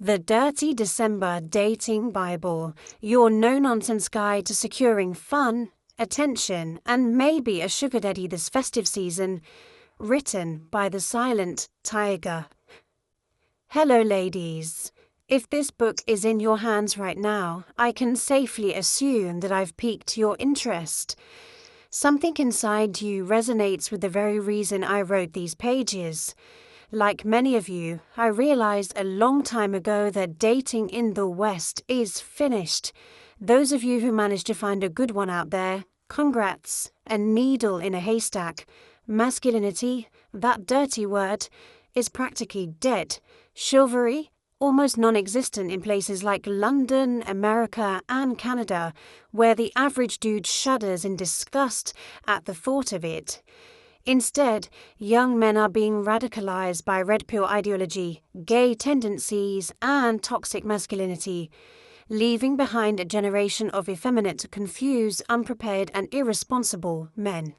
The Dirty December Dating Bible, your no-nonsense guide to securing fun, attention, and maybe a sugar daddy this festive season, written by the silent tiger. Hello, ladies. If this book is in your hands right now, I can safely assume that I've piqued your interest. Something inside you resonates with the very reason I wrote these pages. Like many of you, I realized a long time ago that dating in the West is finished. Those of you who managed to find a good one out there, congrats. A needle in a haystack. Masculinity, that dirty word, is practically dead. Chivalry, almost non-existent in places like London, America, and Canada, where the average dude shudders in disgust at the thought of it. Instead, young men are being radicalized by red pill ideology, gay tendencies, and toxic masculinity, leaving behind a generation of effeminate, confused, unprepared, and irresponsible men.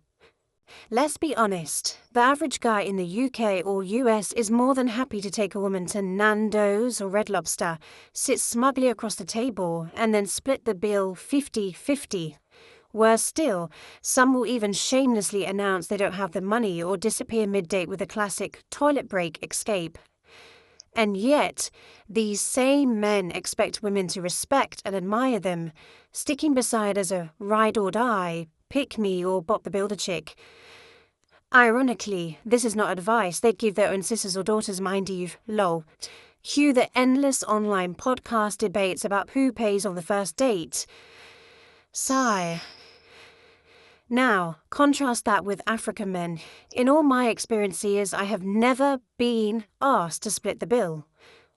Let's be honest, the average guy in the UK or US is more than happy to take a woman to Nando's or Red Lobster, sit smugly across the table, and then split the bill 50-50. Worse still, some will even shamelessly announce they don't have the money or disappear mid-date with a classic toilet break escape. And yet, these same men expect women to respect and admire them, sticking beside as a ride or die, pick me or bop the builder chick. Ironically, this is not advice they'd give their own sisters or daughters, mind you, lol. Cue the endless online podcast debates about who pays on the first date. Sigh. Now, contrast that with African men. In all my experiences, I have never been asked to split the bill.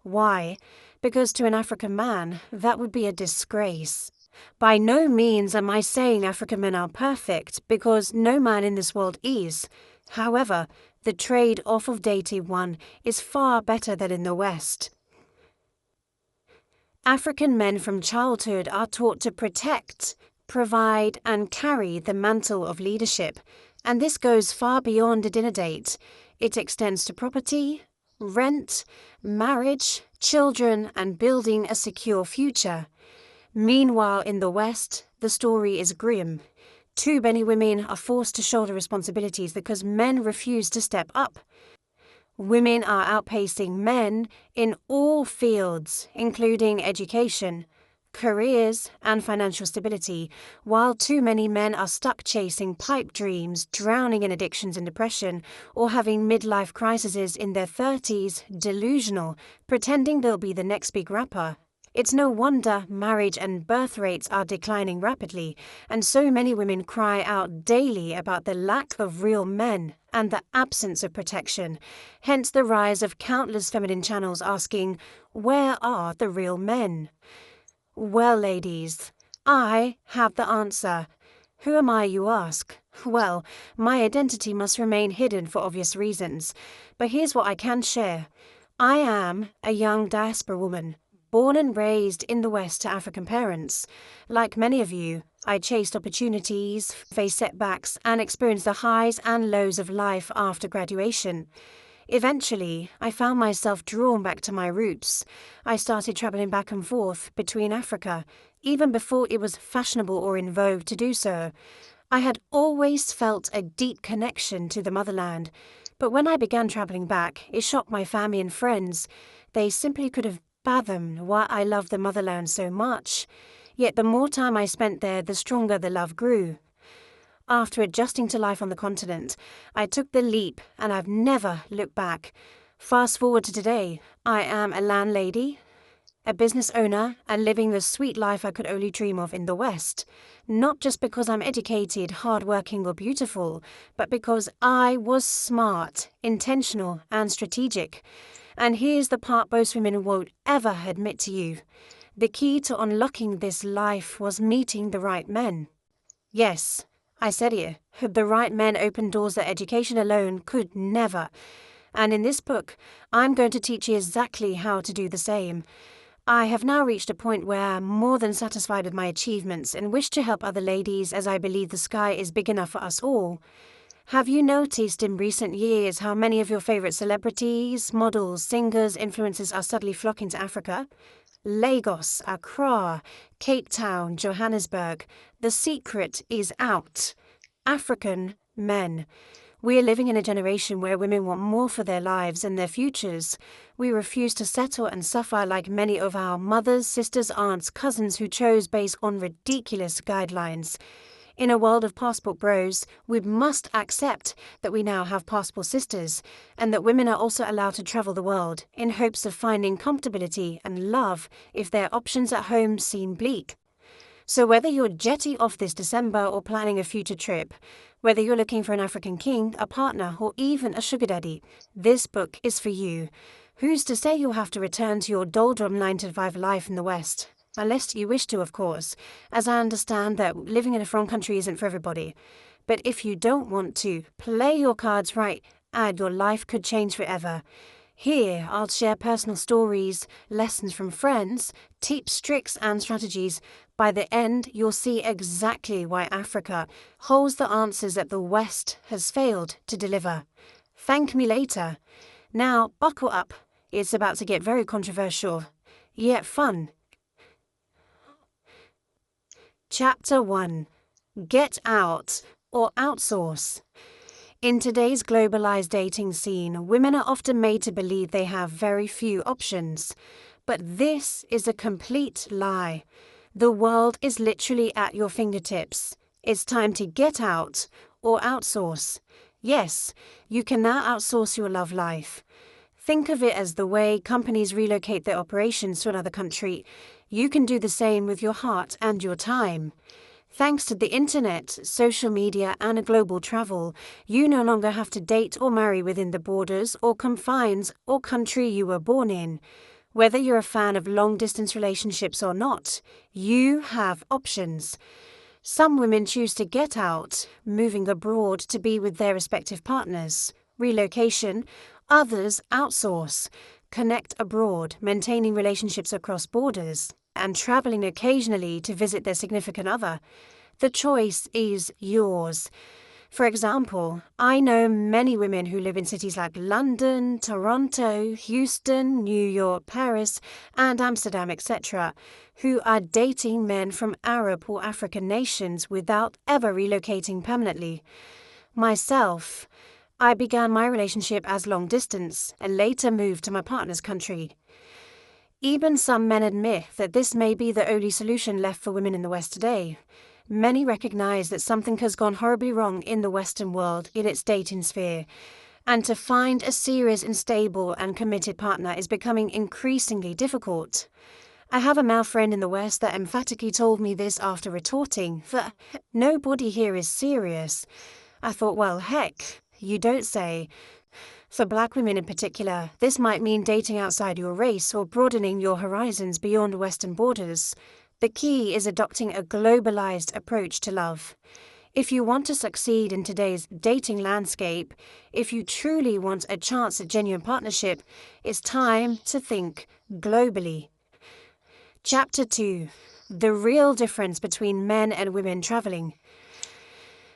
Why? Because to an African man, that would be a disgrace. By no means am I saying African men are perfect, because no man in this world is. However, the trade-off of dating one is far better than in the West. African men from childhood are taught to protect, provide, and carry the mantle of leadership, and this goes far beyond a dinner date. It extends to property, rent, marriage, children, and building a secure future. Meanwhile, in the West, the story is grim. Too many women are forced to shoulder responsibilities because men refuse to step up. Women are outpacing men in all fields, including education, careers, and financial stability, while too many men are stuck chasing pipe dreams, drowning in addictions and depression, or having midlife crises in their 30s, delusional, pretending they'll be the next big rapper. It's no wonder marriage and birth rates are declining rapidly, and so many women cry out daily about the lack of real men and the absence of protection, hence the rise of countless feminine channels asking, where are the real men? Well, ladies, I have the answer. Who am I, you ask? Well, my identity must remain hidden for obvious reasons, but here's what I can share. I am a young diaspora woman, born and raised in the West to African parents. Like many of you, I chased opportunities, faced setbacks, and experienced the highs and lows of life after graduation. Eventually, I found myself drawn back to my roots. I started traveling back and forth between Africa, even before it was fashionable or in vogue to do so. I had always felt a deep connection to the motherland, but when I began traveling back, it shocked my family and friends. They simply could have fathomed why I loved the motherland so much. Yet the more time I spent there, the stronger the love grew. After adjusting to life on the continent, I took the leap and I've never looked back. Fast forward to today, I am a landlady, a business owner, and living the sweet life I could only dream of in the West. Not just because I'm educated, hardworking, or beautiful, but because I was smart, intentional, and strategic. And here's the part most women won't ever admit to you. The key to unlocking this life was meeting the right men. Yes, I said it. The right men open doors that education alone could never. And in this book, I'm going to teach you exactly how to do the same. I have now reached a point where I'm more than satisfied with my achievements and wish to help other ladies as I believe the sky is big enough for us all. Have you noticed in recent years how many of your favorite celebrities, models, singers, influencers are suddenly flocking to Africa? Lagos, Accra, Cape Town, Johannesburg. The secret is out. African men. We are living in a generation where women want more for their lives and their futures. We refuse to settle and suffer like many of our mothers, sisters, aunts, cousins who chose based on ridiculous guidelines. In a world of passport bros, we must accept that we now have passport sisters and that women are also allowed to travel the world in hopes of finding comfortability and love if their options at home seem bleak. So whether you're jetting off this December or planning a future trip, whether you're looking for an African king, a partner, or even a sugar daddy, this book is for you. Who's to say you'll have to return to your doldrum 9-to-5 life in the West? Unless you wish to, of course, as I understand that living in a foreign country isn't for everybody. But if you don't want to, play your cards right and your life could change forever. Here, I'll share personal stories, lessons from friends, tips, tricks, and strategies. By the end, you'll see exactly why Africa holds the answers that the West has failed to deliver. Thank me later. Now, buckle up. It's about to get very controversial, yet fun. Chapter 1. Get out or outsource. In today's globalized dating scene, women are often made to believe they have very few options. But this is a complete lie. The world is literally at your fingertips. It's time to get out or outsource. Yes, you can now outsource your love life. Think of it as the way companies relocate their operations to another country. You can do the same with your heart and your time. Thanks to the internet, social media, and global travel, you no longer have to date or marry within the borders or confines or country you were born in. Whether you're a fan of long-distance relationships or not, you have options. Some women choose to get out, moving abroad to be with their respective partners. Relocation. Others outsource, connect abroad, maintaining relationships across borders, and traveling occasionally to visit their significant other. The choice is yours. For example, I know many women who live in cities like London, Toronto, Houston, New York, Paris, and Amsterdam, etc., who are dating men from Arab or African nations without ever relocating permanently. Myself, I began my relationship as long distance and later moved to my partner's country. Even some men admit that this may be the only solution left for women in the West today. Many recognize that something has gone horribly wrong in the Western world in its dating sphere, and to find a serious and stable and committed partner is becoming increasingly difficult. I have a male friend in the West that emphatically told me this after retorting that nobody here is serious. I thought, well, heck, you don't say. For black women in particular, this might mean dating outside your race or broadening your horizons beyond Western borders. The key is adopting a globalized approach to love. If you want to succeed in today's dating landscape, if you truly want a chance at genuine partnership, it's time to think globally. Chapter 2. The real difference between men and women traveling.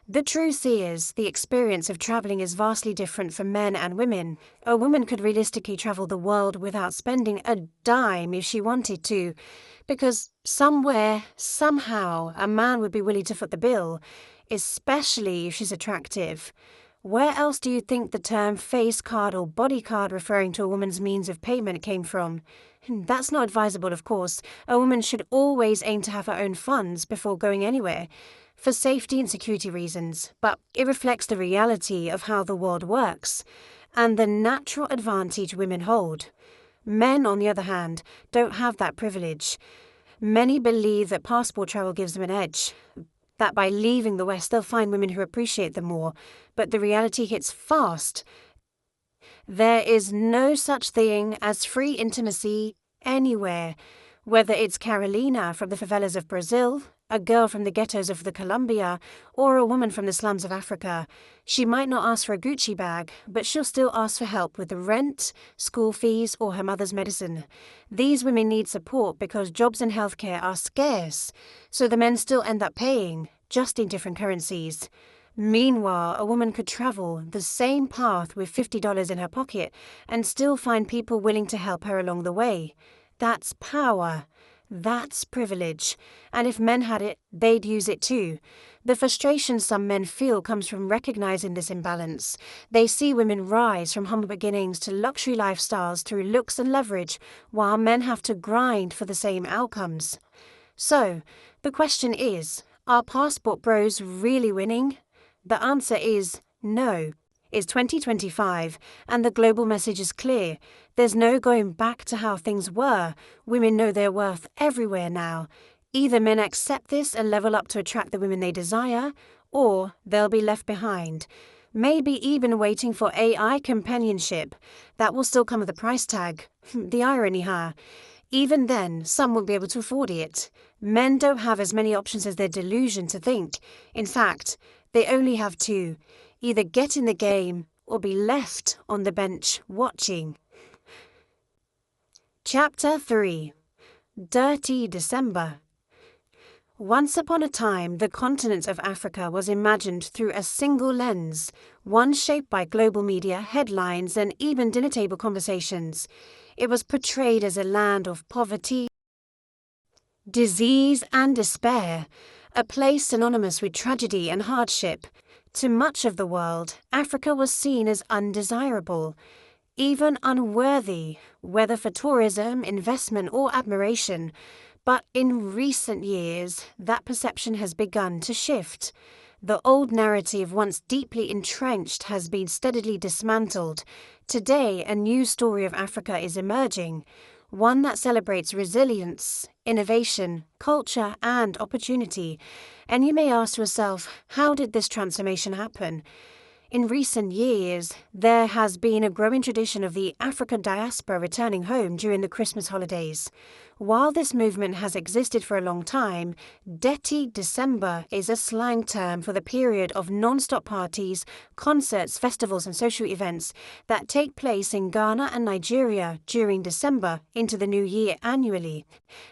The truth is, the experience of traveling is vastly different for men and women. A woman could realistically travel the world without spending a dime if she wanted to, because somewhere, somehow, a man would be willing to foot the bill, especially if she's attractive. Where else do you think the term face card or body card referring to a woman's means of payment came from? That's not advisable, of course. A woman should always aim to have her own funds before going anywhere, for safety and security reasons, but it reflects the reality of how the world works and the natural advantage women hold. Men, on the other hand, don't have that privilege. Many believe that passport travel gives them an edge, that by leaving the West they'll find women who appreciate them more, but the reality hits fast. There is no such thing as free intimacy anywhere, whether it's Carolina from the favelas of Brazil, a girl from the ghettos of the Colombia, or a woman from the slums of Africa. She might not ask for a Gucci bag, but she'll still ask for help with the rent, school fees, or her mother's medicine. These women need support because jobs in healthcare are scarce, so the men still end up paying, just in different currencies. Meanwhile, a woman could travel the same path with $50 in her pocket and still find people willing to help her along the way. That's power. That's privilege. And if men had it, they'd use it too. The frustration some men feel comes from recognizing this imbalance. They see women rise from humble beginnings to luxury lifestyles through looks and leverage, while men have to grind for the same outcomes. So, the question is, are passport bros really winning? The answer is no. It's 2025, and the global message is clear. There's no going back to how things were. Women know their worth everywhere now. Either men accept this and level up to attract the women they desire, or they'll be left behind. Maybe even waiting for AI companionship. That will still come with a price tag. The irony, huh? Even then, some won't be able to afford it. Men don't have as many options as their delusion to think. In fact, they only have two. Either get in the game or be left on the bench watching. Chapter 3. Dirty December. Once upon a time, the continent of Africa was imagined through a single lens, one shaped by global media, headlines, and even dinner table conversations. It was portrayed as a land of poverty, disease, and despair, a place synonymous with tragedy and hardship. To much of the world, Africa was seen as undesirable, even unworthy, whether for tourism, investment, or admiration. But in recent years, that perception has begun to shift. The old narrative, once deeply entrenched, has been steadily dismantled. Today, a new story of Africa is emerging, one that celebrates resilience, innovation, culture, and opportunity. And you may ask yourself, how did this transformation happen? In recent years, there has been a growing tradition of the African diaspora returning home during the Christmas holidays. While this movement has existed for a long time, Dirty December is a slang term for the period of non-stop parties, concerts, festivals, and social events that take place in Ghana and Nigeria during December into the new year annually.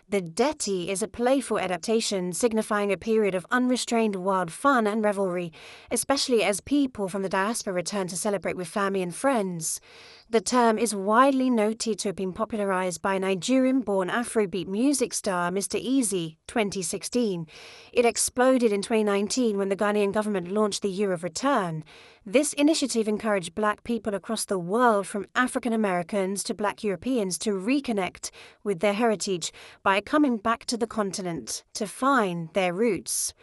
The Dirty is a playful adaptation signifying a period of unrestrained wild fun and revelry, especially as people from the diaspora return to celebrate with family and friends. The term is widely noted to have been popularized by Nigerian-born Afrobeat music star Mr. Eazy, 2016. It exploded in 2019 when the Ghanaian government launched the Year of Return. This initiative encouraged Black people across the world, from African Americans to Black Europeans, to reconnect with their heritage by coming back to the continent to find their roots.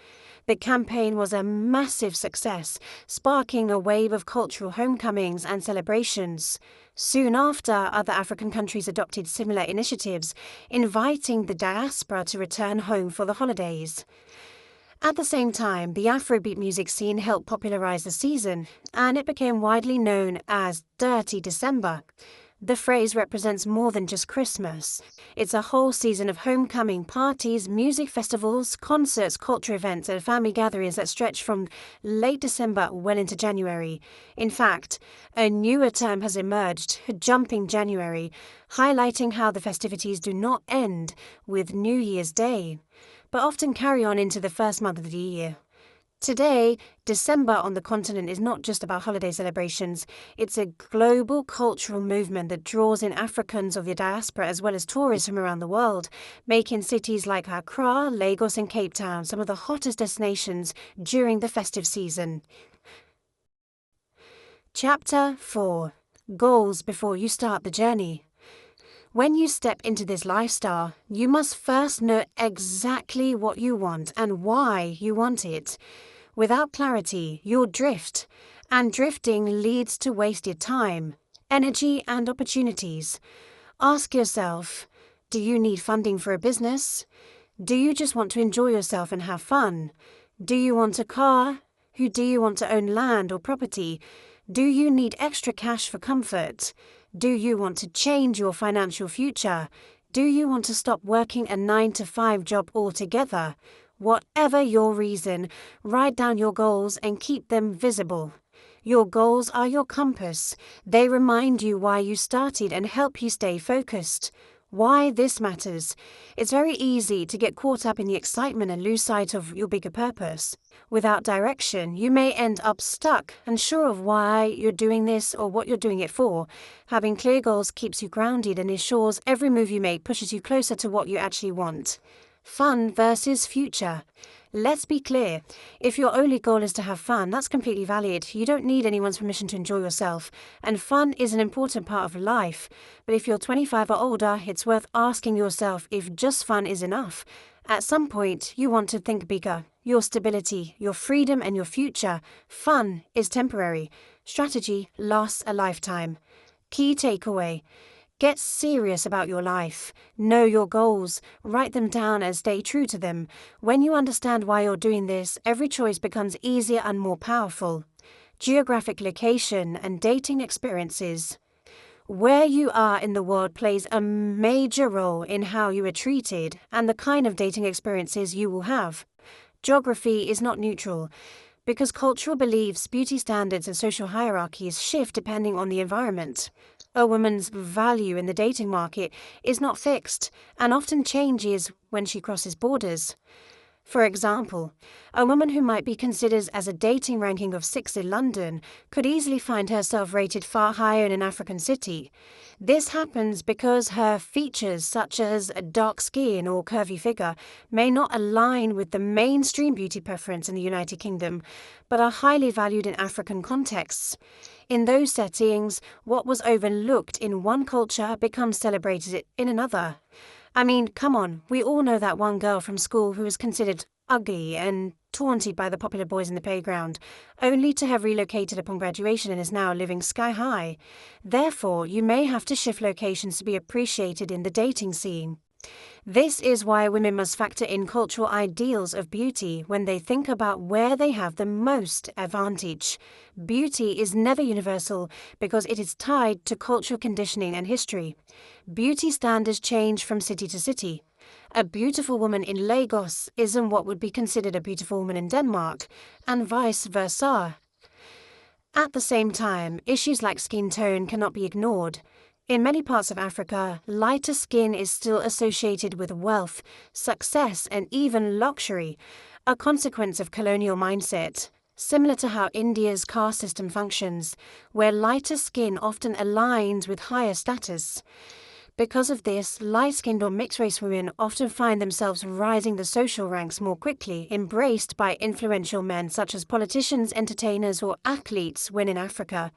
The campaign was a massive success, sparking a wave of cultural homecomings and celebrations. Soon after, other African countries adopted similar initiatives, inviting the diaspora to return home for the holidays. At the same time, the Afrobeat music scene helped popularize the season, and it became widely known as Dirty December. The phrase represents more than just Christmas. It's a whole season of homecoming parties, music festivals, concerts, culture events, and family gatherings that stretch from late December well into January. In fact, a newer term has emerged, Jumping January, highlighting how the festivities do not end with New Year's Day, but often carry on into the first month of the year. Today, December on the continent is not just about holiday celebrations. It's a global cultural movement that draws in Africans of the diaspora as well as tourists from around the world, making cities like Accra, Lagos, and Cape Town some of the hottest destinations during the festive season. Chapter 4. Goals before you start the journey. When you step into this lifestyle, you must first know exactly what you want and why you want it. Without clarity, you'll drift, and drifting leads to wasted time, energy, and opportunities. Ask yourself, do you need funding for a business? Do you just want to enjoy yourself and have fun? Do you want a car? Do you want to own land or property? Do you need extra cash for comfort? Do you want to change your financial future? Do you want to stop working a 9-to-5 job altogether? Whatever your reason, write down your goals and keep them visible. Your goals are your compass. They remind you why you started and help you stay focused. Why this matters. It's very easy to get caught up in the excitement and lose sight of your bigger purpose. Without direction, you may end up stuck, unsure of why you're doing this or what you're doing it for. Having clear goals keeps you grounded and ensures every move you make pushes you closer to what you actually want. Fun versus future. Let's be clear, if your only goal is to have fun, that's completely valid. You don't need anyone's permission to enjoy yourself, and fun is an important part of life. But if you're 25 or older, it's worth asking yourself if just fun is enough. At some point, you want to think bigger. Your stability, your freedom, and your future. Fun is temporary. Strategy lasts a lifetime. Key takeaway. Get serious about your life. Know your goals. Write them down and stay true to them. When you understand why you're doing this, every choice becomes easier and more powerful. Geographic location and dating experiences. Where you are in the world plays a major role in how you are treated and the kind of dating experiences you will have. Geography is not neutral, because cultural beliefs, beauty standards, and social hierarchies shift depending on the environment. A woman's value in the dating market is not fixed and often changes when she crosses borders. For example, a woman who might be considered as a dating ranking of 6 in London could easily find herself rated far higher in an African city. This happens because her features such as dark skin or curvy figure may not align with the mainstream beauty preference in the United Kingdom, but are highly valued in African contexts. In those settings, what was overlooked in one culture becomes celebrated in another. I mean, come on, we all know that one girl from school who was considered ugly and taunted by the popular boys in the playground, only to have relocated upon graduation and is now living sky high. Therefore, you may have to shift locations to be appreciated in the dating scene. This is why women must factor in cultural ideals of beauty when they think about where they have the most advantage. Beauty is never universal because it is tied to cultural conditioning and history. Beauty standards change from city to city. A beautiful woman in Lagos isn't what would be considered a beautiful woman in Denmark, and vice versa. At the same time, issues like skin tone cannot be ignored. In many parts of Africa, lighter skin is still associated with wealth, success, and even luxury, a consequence of colonial mindset, similar to how India's caste system functions, where lighter skin often aligns with higher status. Because of this, light-skinned or mixed-race women often find themselves rising the social ranks more quickly, embraced by influential men such as politicians, entertainers, or athletes when in Africa.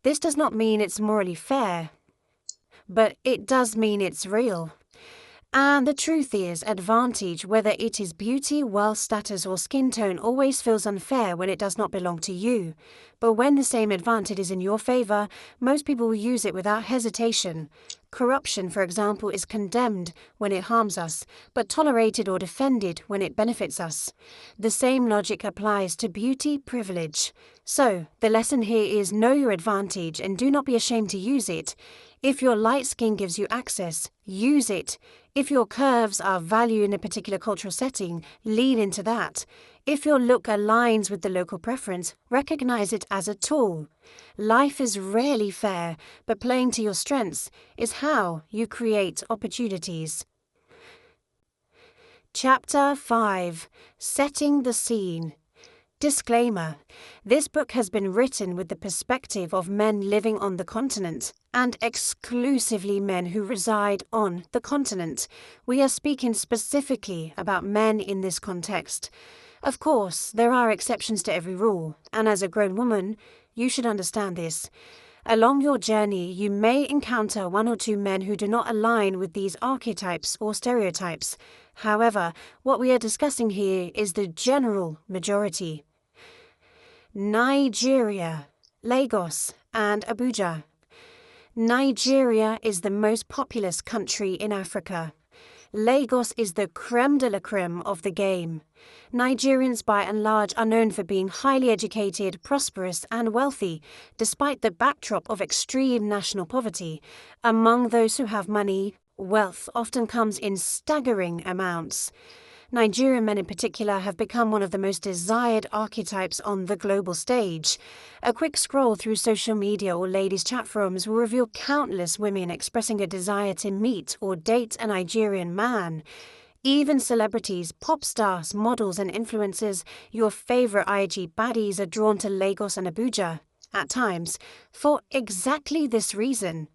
This does not mean it's morally fair, but it does mean it's real. And the truth is, advantage, whether it is beauty, wealth, status, or skin tone, always feels unfair when it does not belong to you. But when the same advantage is in your favor, most people will use it without hesitation. Corruption, for example, is condemned when it harms us, but tolerated or defended when it benefits us. The same logic applies to beauty privilege. So, the lesson here is know your advantage and do not be ashamed to use it. If your light skin gives you access, use it. If your curves are valued in a particular cultural setting, lean into that. If your look aligns with the local preference, recognize it as a tool. Life is rarely fair, but playing to your strengths is how you create opportunities. Chapter 5. Setting the Scene. Disclaimer. This book has been written with the perspective of men living on the continent, and exclusively men who reside on the continent. We are speaking specifically about men in this context. Of course, there are exceptions to every rule, and as a grown woman, you should understand this. Along your journey, you may encounter one or two men who do not align with these archetypes or stereotypes. However, what we are discussing here is the general majority. Nigeria, Lagos, and Abuja. Nigeria is the most populous country in Africa. Lagos is the creme de la creme of the game. Nigerians by and large are known for being highly educated, prosperous and wealthy, despite the backdrop of extreme national poverty. Among those who have money, wealth often comes in staggering amounts. Nigerian men in particular have become one of the most desired archetypes on the global stage. A quick scroll through social media or ladies' chat forums will reveal countless women expressing a desire to meet or date a Nigerian man. Even celebrities, pop stars, models and influencers, your favorite IG baddies are drawn to Lagos and Abuja, at times, for exactly this reason.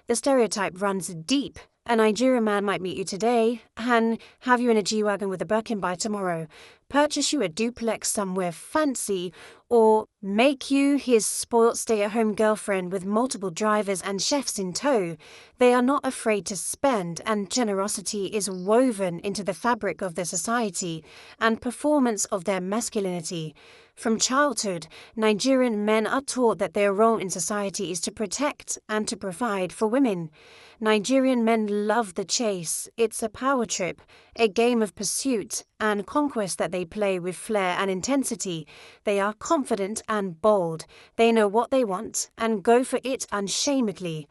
The stereotype runs deep. A Nigerian man might meet you today and have you in a G-Wagon with a Birkin by tomorrow, purchase you a duplex somewhere fancy, or make you his spoilt stay-at-home girlfriend with multiple drivers and chefs in tow. They are not afraid to spend, and generosity is woven into the fabric of their society and performance of their masculinity. From childhood, Nigerian men are taught that their role in society is to protect and to provide for women. Nigerian men love the chase. It's a power trip, a game of pursuit and conquest that they play with flair and intensity. They are confident and bold. They know what they want and go for it unashamedly.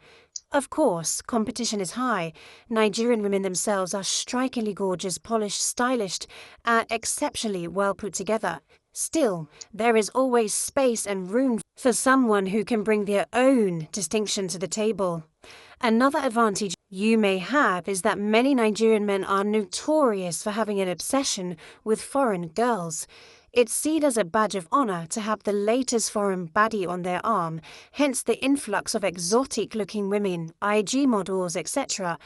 Of course, competition is high. Nigerian women themselves are strikingly gorgeous, polished, stylish, and exceptionally well put together. Still, there is always space and room for someone who can bring their own distinction to the table. Another advantage you may have is that many Nigerian men are notorious for having an obsession with foreign girls. It's seen as a badge of honor to have the latest foreign baddie on their arm, hence the influx of exotic-looking women, IG models, etc.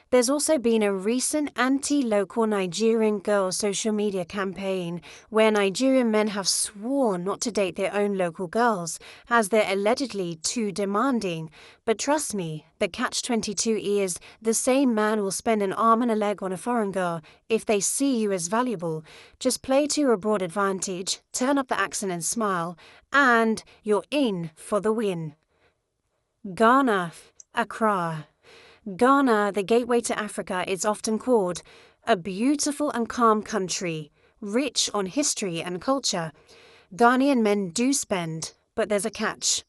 There's also been a recent anti-local Nigerian girl social media campaign where Nigerian men have sworn not to date their own local girls as they're allegedly too demanding. But trust me, the catch-22 is the same man will spend an arm and a leg on a foreign girl if they see you as valuable. Just play to your broad advantage, turn up the accent and smile, and you're in for the win. Ghana, Accra. Ghana, the gateway to Africa, is often called a beautiful and calm country, rich on history and culture. Ghanaian men do spend, but there's a catch.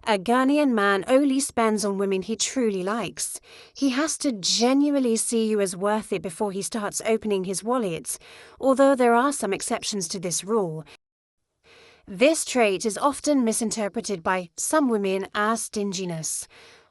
A Ghanaian man only spends on women he truly likes. He has to genuinely see you as worth it before he starts opening his wallet, although there are some exceptions to this rule. This trait is often misinterpreted by some women as stinginess.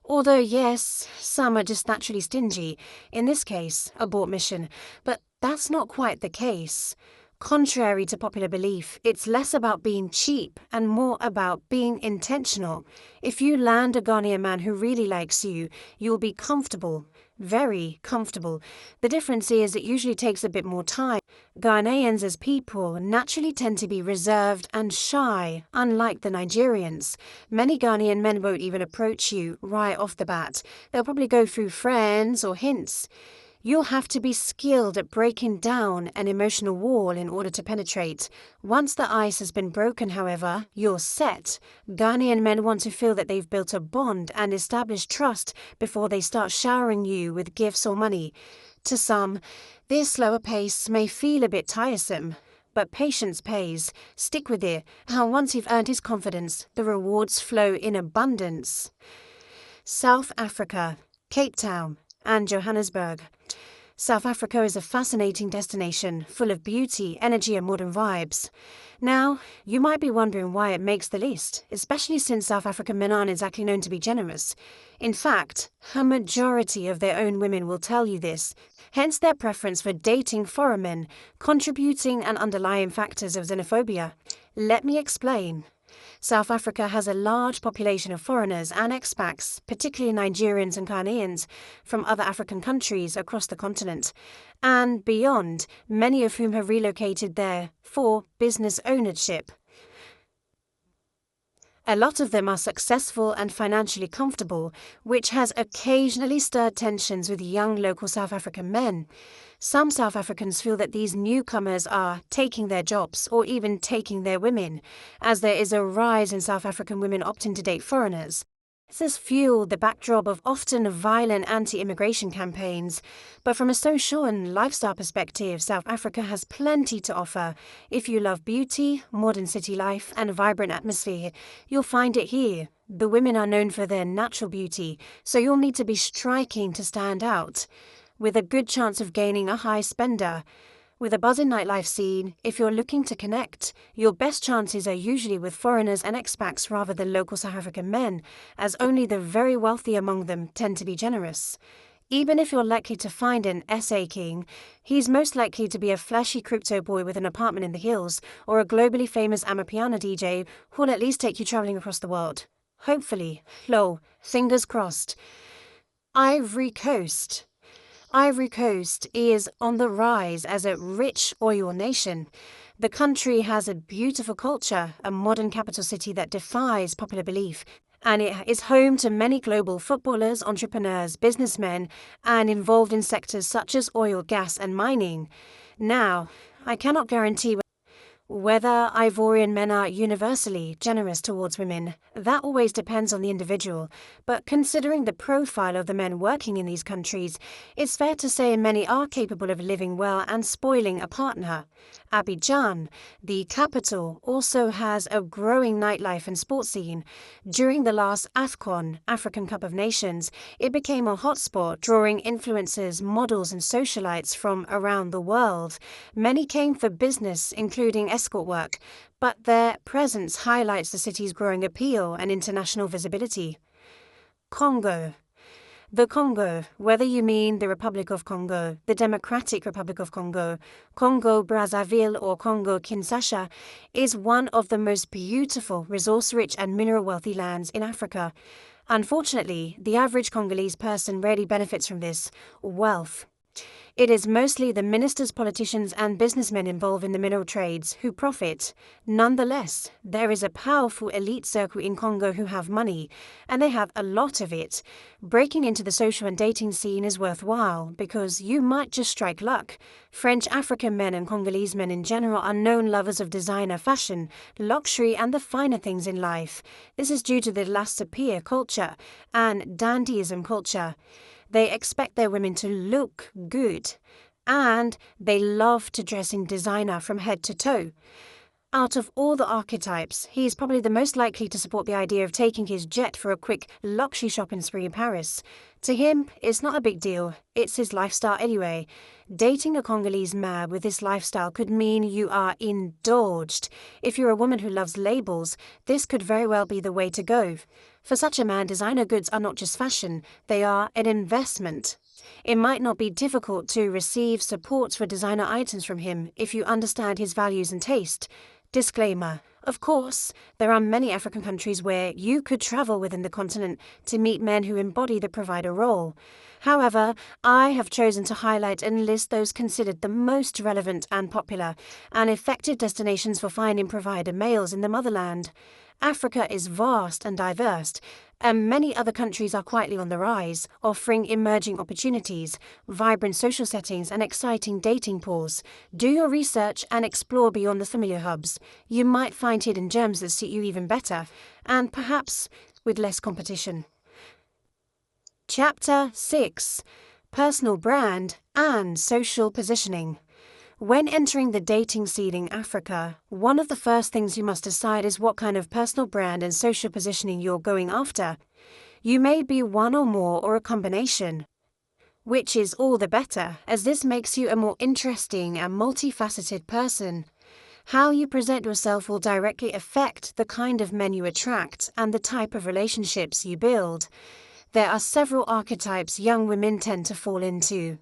Although yes, some are just naturally stingy, in this case, abort mission, but that's not quite the case. Contrary to popular belief, it's less about being cheap and more about being intentional. If you land a Ghanaian man who really likes you, you'll be comfortable, very comfortable. The difference is it usually takes a bit more time. Ghanaians as people naturally tend to be reserved and shy, unlike the Nigerians. Many Ghanaian men won't even approach you right off the bat. They'll probably go through friends or hints. You'll have to be skilled at breaking down an emotional wall in order to penetrate. Once the ice has been broken, however, you're set. Ghanaian men want to feel that they've built a bond and established trust before they start showering you with gifts or money. To some, this slower pace may feel a bit tiresome, but patience pays. Stick with it, and once you've earned his confidence, the rewards flow in abundance. South Africa, Cape Town, and Johannesburg. South Africa is a fascinating destination, full of beauty, energy and modern vibes. Now, you might be wondering why it makes the list, especially since South African men aren't exactly known to be generous. In fact, a majority of their own women will tell you this, hence their preference for dating foreign men, contributing and underlying factors of xenophobia. Let me explain. South Africa has a large population of foreigners and expats, particularly Nigerians and Ghanaians, from other African countries across the continent and beyond, many of whom have relocated there for business ownership. A lot of them are successful and financially comfortable, which has occasionally stirred tensions with young local South African men. Some South Africans feel that these newcomers are taking their jobs or even taking their women, as there is a rise in South African women opting to date foreigners. This has fueled the backdrop of often violent anti-immigration campaigns, but from a social and lifestyle perspective, South Africa has plenty to offer. If you love beauty, modern city life, and a vibrant atmosphere, you'll find it here. The women are known for their natural beauty, so you'll need to be striking to stand out, with a good chance of gaining a high spender. With a buzzing nightlife scene, if you're looking to connect, your best chances are usually with foreigners and expats rather than local South African men, as only the very wealthy among them tend to be generous. Even if you're likely to find an SA king, he's most likely to be a flashy crypto boy with an apartment in the hills, or a globally famous Amapiano DJ who'll at least take you travelling across the world. Hopefully. Lol. Fingers crossed. Ivory Coast. Ivory Coast is on the rise as a rich oil nation. The country has a beautiful culture, a modern capital city that defies popular belief, and it is home to many global footballers, entrepreneurs, businessmen, and involved in sectors such as oil, gas, and mining. Now, I cannot guarantee whether Ivorian men are universally generous towards women. That always depends on the individual, but considering the profile of the men working in these countries, it's fair to say many are capable of living well and spoiling a partner. Abidjan, the capital, also has a growing nightlife and sports scene. During the last AFCON, African Cup of Nations, it became a hotspot, drawing influencers, models and socialites from around the world. Many came for business, including escort work, but their presence highlights the city's growing appeal and international visibility. Congo. The Congo, whether you mean the Republic of Congo, the Democratic Republic of Congo, Congo-Brazzaville or Congo-Kinshasa, is one of the most beautiful, resource-rich and mineral-wealthy lands in Africa. Unfortunately, the average Congolese person rarely benefits from this wealth. It is mostly the ministers, politicians and businessmen involved in the mineral trades who profit. Nonetheless, there is a powerful elite circle in Congo who have money, and they have a lot of it. Breaking into the social and dating scene is worthwhile because you might just strike luck. French African men and Congolese men in general are known lovers of designer fashion, luxury and the finer things in life. This is due to the laissez-faire culture and dandyism culture. They expect their women to look good, and they love to dress in designer from head to toe. Out of all the archetypes, he is probably the most likely to support the idea of taking his jet for a quick luxury shopping spree in Paris. To him, it's not a big deal. It's his lifestyle anyway. Dating a Congolese man with this lifestyle could mean you are indulged. If you're a woman who loves labels, this could very well be the way to go. For such a man, designer goods are not just fashion, they are an investment. It might not be difficult to receive support for designer items from him if you understand his values and taste. Disclaimer. Of course, there are many African countries where you could travel within the continent to meet men who embody the provider role. However, I have chosen to highlight and list those considered the most relevant and popular and effective destinations for finding provider males in the motherland. Africa is vast and diverse, and many other countries are quietly on the rise, offering emerging opportunities, vibrant social settings and exciting dating pools. Do your research and explore beyond the familiar hubs. You might find hidden gems that suit you even better, and perhaps with less competition. Chapter 6. Personal Brand and Social Positioning. When entering the dating scene in Africa, one of the first things you must decide is what kind of personal brand and social positioning you're going after. You may be one or more or a combination, which is all the better, as this makes you a more interesting and multifaceted person. How you present yourself will directly affect the kind of men you attract and the type of relationships you build. There are several archetypes young women tend to fall into.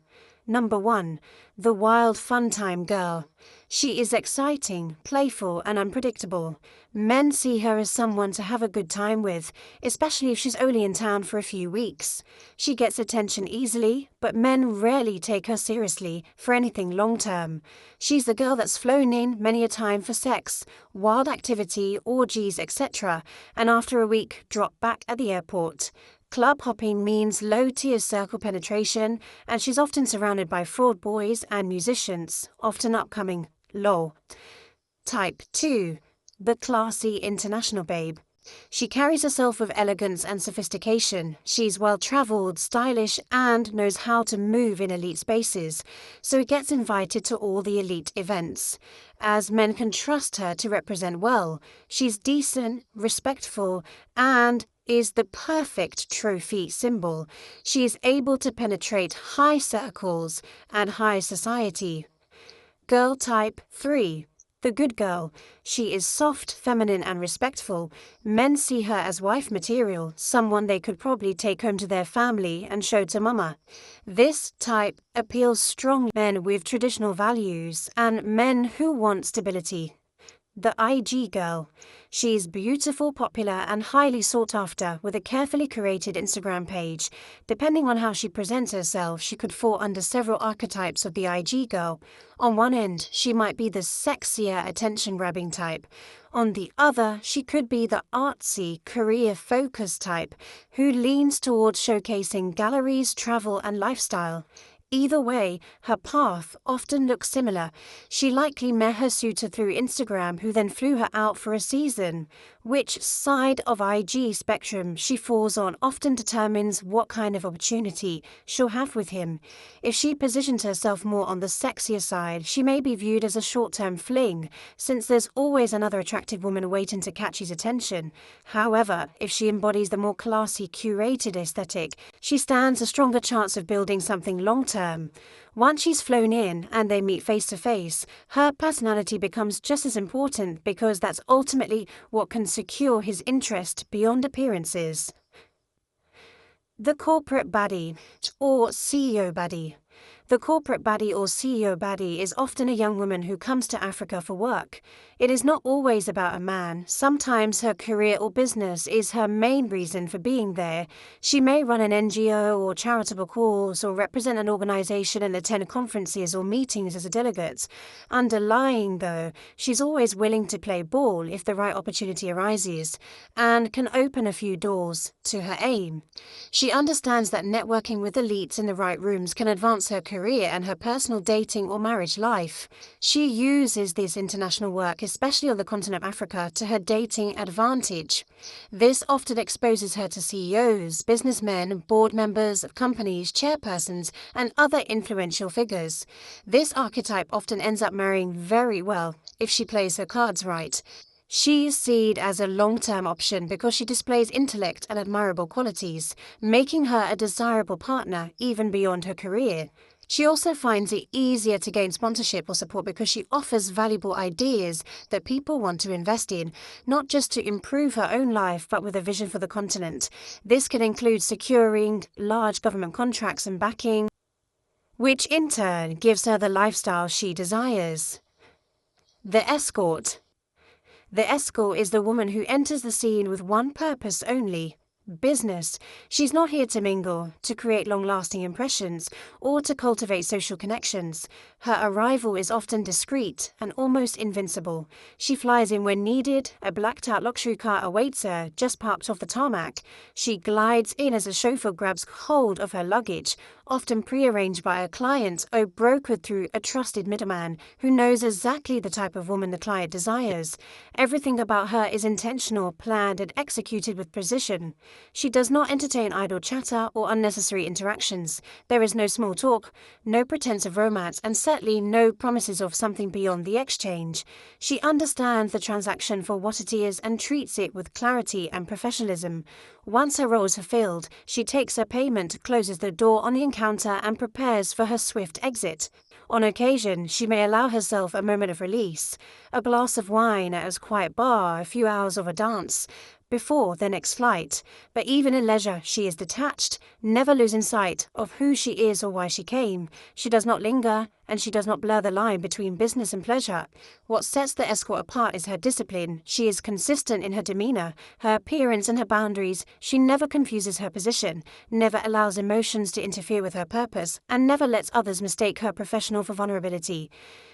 Number 1. The wild fun-time girl. She is exciting, playful and unpredictable. Men see her as someone to have a good time with, especially if she's only in town for a few weeks. She gets attention easily, but men rarely take her seriously for anything long-term. She's the girl that's flown in many a time for sex, wild activity, orgies, etc., and after a week drop back at the airport. Club hopping means low-tier circle penetration, and she's often surrounded by fraud boys and musicians, often upcoming. Lol. Type 2. The classy international babe. She carries herself with elegance and sophistication. She's well-travelled, stylish, and knows how to move in elite spaces, so it gets invited to all the elite events. As men can trust her to represent well, she's decent, respectful, and is the perfect trophy symbol. She is able to penetrate high circles and high society. Girl type 3. The good girl. She is soft, feminine, and respectful. Men see her as wife material, someone they could probably take home to their family and show to mama. This type appeals strongly to men with traditional values and men who want stability. The IG girl. She's beautiful, popular, and highly sought after, with a carefully curated Instagram page. Depending on how she presents herself, she could fall under several archetypes of the IG girl. On one end, she might be the sexier, attention-grabbing type. On the other, she could be the artsy, career-focused type, who leans towards showcasing galleries, travel, and lifestyle. Either way, her path often looks similar. She likely met her suitor through Instagram, who then flew her out for a season. Which side of IG spectrum she falls on often determines what kind of opportunity she'll have with him. If she positions herself more on the sexier side, she may be viewed as a short-term fling, since there's always another attractive woman waiting to catch his attention. However, if she embodies the more classy, curated aesthetic, she stands a stronger chance of building something long-term. Once she's flown in and they meet face-to-face, her personality becomes just as important, because that's ultimately what can secure his interest beyond appearances. The corporate baddie, or CEO baddie. The corporate baddie or CEO baddie is often a young woman who comes to Africa for work. It is not always about a man. Sometimes her career or business is her main reason for being there. She may run an NGO or charitable cause, or represent an organization and attend conferences or meetings as a delegate. Underlying, though, she's always willing to play ball if the right opportunity arises, and can open a few doors to her aim. She understands that networking with elites in the right rooms can advance her career and her personal dating or marriage life. She uses this international work, especially on the continent of Africa, to her dating advantage. This often exposes her to CEOs, businessmen, board members of companies, chairpersons, and other influential figures. This archetype often ends up marrying very well if she plays her cards right. She is seen as a long-term option because she displays intellect and admirable qualities, making her a desirable partner even beyond her career. She also finds it easier to gain sponsorship or support because she offers valuable ideas that people want to invest in, not just to improve her own life, but with a vision for the continent. This can include securing large government contracts and backing, which in turn gives her the lifestyle she desires. The escort. The escort is the woman who enters the scene with one purpose only: business. She's not here to mingle, to create long-lasting impressions, or to cultivate social connections. Her arrival is often discreet and almost invincible. She flies in when needed. A blacked-out luxury car awaits her, just parked off the tarmac. She glides in as a chauffeur grabs hold of her luggage, often pre-arranged by a client or brokered through a trusted middleman who knows exactly the type of woman the client desires. Everything about her is intentional, planned, and executed with precision. She does not entertain idle chatter or unnecessary interactions. There is no small talk, no pretense of romance, and certainly no promises of something beyond the exchange. She understands the transaction for what it is and treats it with clarity and professionalism. Once her roles are filled, she takes her payment, closes the door on the encounter, and prepares for her swift exit. On occasion, she may allow herself a moment of release, a glass of wine at a quiet bar, a few hours of a dance, before the next flight. But even in leisure, she is detached, never losing sight of who she is or why she came. She does not linger, and she does not blur the line between business and pleasure. What sets the escort apart is her discipline. She is consistent in her demeanor, her appearance, and her boundaries. She never confuses her position, never allows emotions to interfere with her purpose, and never lets others mistake her professional for vulnerability.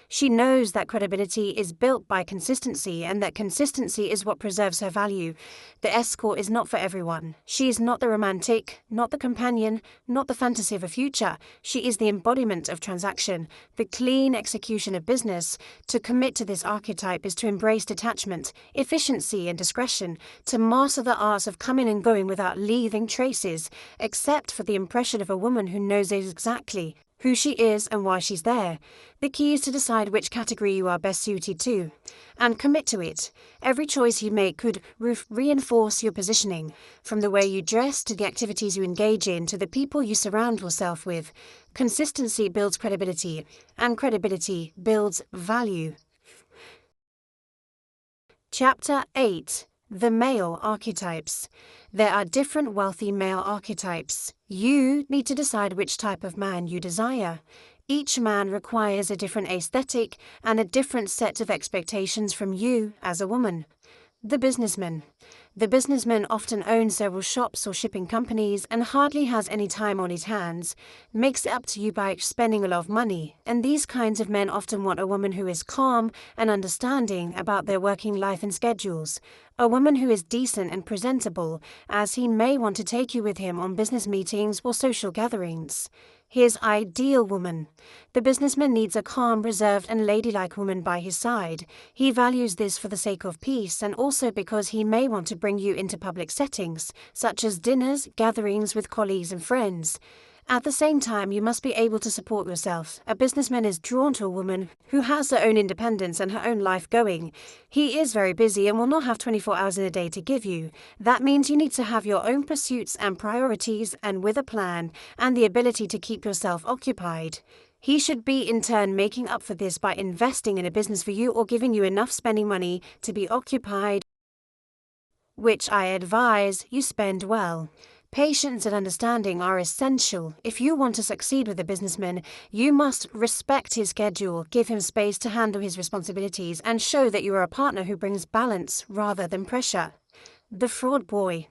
She knows that credibility is built by consistency, and that consistency is what preserves her value. The escort is not for everyone. She is not the romantic, not the companion, not the fantasy of a future. She is the embodiment of transaction, the clean execution of business. To commit to this archetype is to embrace detachment, efficiency, and discretion, to master the arts of coming and going without leaving traces, except for the impression of a woman who knows exactly who she is and why she's there. The key is to decide which category you are best suited to and commit to it. Every choice you make could reinforce your positioning, from the way you dress to the activities you engage in to the people you surround yourself with. Consistency builds credibility, and credibility builds value. Chapter 8. The Male Archetypes. There are different wealthy male archetypes. You need to decide which type of man you desire. Each man requires a different aesthetic and a different set of expectations from you as a woman. The businessman. The businessman often owns several shops or shipping companies and hardly has any time on his hands, makes it up to you by spending a lot of money, and these kinds of men often want a woman who is calm and understanding about their working life and schedules, a woman who is decent and presentable, as he may want to take you with him on business meetings or social gatherings. His ideal woman. The businessman needs a calm, reserved and ladylike woman by his side. He values this for the sake of peace and also because he may want to bring you into public settings, such as dinners, gatherings with colleagues and friends. At the same time, you must be able to support yourself. A businessman is drawn to a woman who has her own independence and her own life going. He is very busy and will not have 24 hours in a day to give you. That means you need to have your own pursuits and priorities and with a plan and the ability to keep yourself occupied. He should be in turn making up for this by investing in a business for you or giving you enough spending money to be occupied, which I advise you spend well. Patience and understanding are essential. If you want to succeed with a businessman, you must respect his schedule, give him space to handle his responsibilities, and show that you are a partner who brings balance rather than pressure. The fraud boy.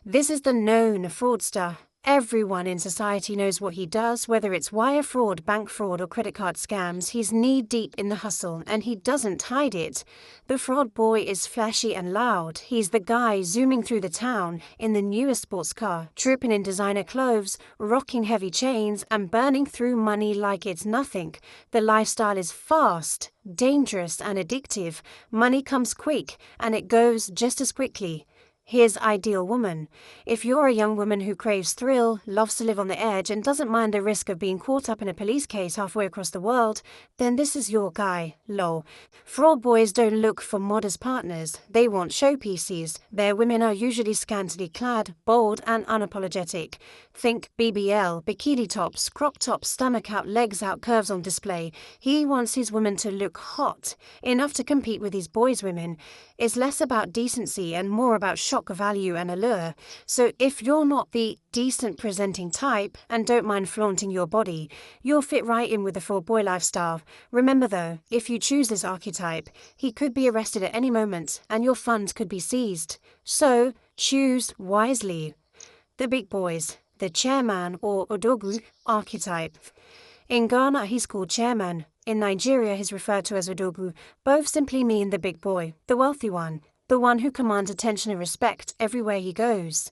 This is the known fraudster. Everyone in society knows what he does, whether it's wire fraud, bank fraud, or credit card scams. He's knee-deep in the hustle, and he doesn't hide it. The fraud boy is flashy and loud. He's the guy zooming through the town in the newest sports car, tripping in designer clothes, rocking heavy chains, and burning through money like it's nothing. The lifestyle is fast, dangerous, and addictive. Money comes quick, and it goes just as quickly. His ideal woman. If you're a young woman who craves thrill, loves to live on the edge, and doesn't mind the risk of being caught up in a police case halfway across the world, then this is your guy, lol. Fraud boys don't look for modest partners. They want showpieces. Their women are usually scantily clad, bold, and unapologetic. Think BBL, bikini tops, crop tops, stomach out, legs out, curves on display. He wants his woman to look hot, enough to compete with his boys' women. It's less about decency and more about shock value and allure. So if you're not the decent presenting type and don't mind flaunting your body, you'll fit right in with the fraud boy lifestyle. Remember though, if you choose this archetype, he could be arrested at any moment and your funds could be seized. So choose wisely. The big boys, the chairman or odogu archetype. In Ghana, he's called chairman. In Nigeria, he's referred to as odogu. Both simply mean the big boy, the wealthy one. The one who commands attention and respect everywhere he goes.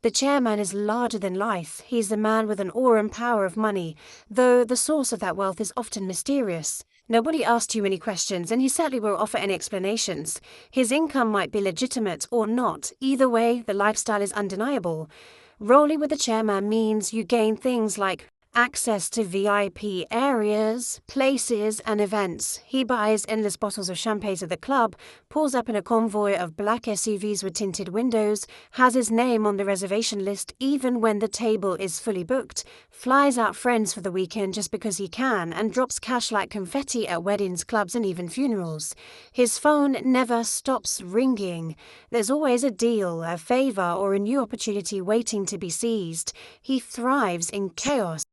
The chairman is larger than life. He's the man with an aura and power of money, though the source of that wealth is often mysterious. Nobody asks too many questions, and he certainly won't offer any explanations. His income might be legitimate or not. Either way, the lifestyle is undeniable. Rolling with the chairman means you gain things like access to VIP areas, places, and events. He buys endless bottles of champagne at the club, pulls up in a convoy of black SUVs with tinted windows, has his name on the reservation list even when the table is fully booked, flies out friends for the weekend just because he can, and drops cash like confetti at weddings, clubs, and even funerals. His phone never stops ringing. There's always a deal, a favor, or a new opportunity waiting to be seized. He thrives in chaos.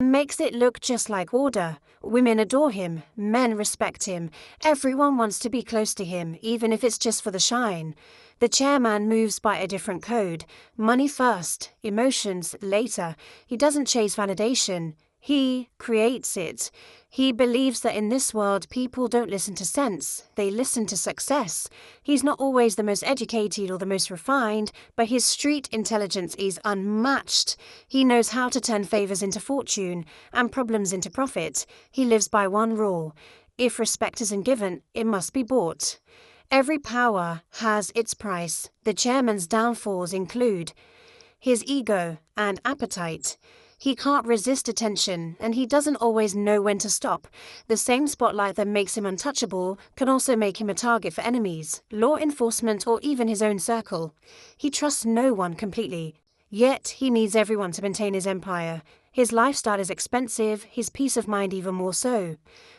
Makes it look just like order. Women adore him, men respect him, everyone wants to be close to him, even if it's just for the shine. The chairman moves by a different code. Money first, emotions later. He doesn't chase validation. He creates it. He believes that in this world, people don't listen to sense, they listen to success. He's not always the most educated or the most refined, but his street intelligence is unmatched. He knows how to turn favors into fortune and problems into profit. He lives by one rule. If respect isn't given, it must be bought. Every power has its price. The chairman's downfalls include his ego and appetite. He can't resist attention, and he doesn't always know when to stop. The same spotlight that makes him untouchable can also make him a target for enemies, law enforcement, or even his own circle. He trusts no one completely, yet he needs everyone to maintain his empire. His lifestyle is expensive, his peace of mind even more so.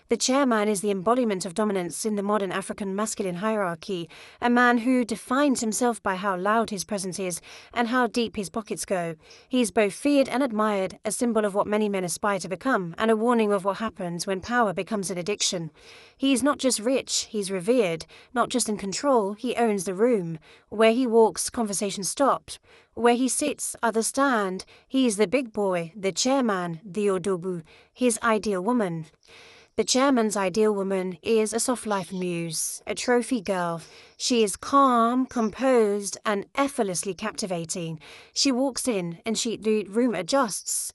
The chairman is the embodiment of dominance in the modern African masculine hierarchy, a man who defines himself by how loud his presence is and how deep his pockets go. He is both feared and admired, a symbol of what many men aspire to become, and a warning of what happens when power becomes an addiction. He is not just rich, he's revered. Not just in control, he owns the room. Where he walks, conversation stops. Where he sits, others stand. He is the big boy, the chairman, the Audiobook, his ideal woman. The chairman's ideal woman is a soft life muse, a trophy girl. She is calm, composed, and effortlessly captivating. She walks in and the room adjusts.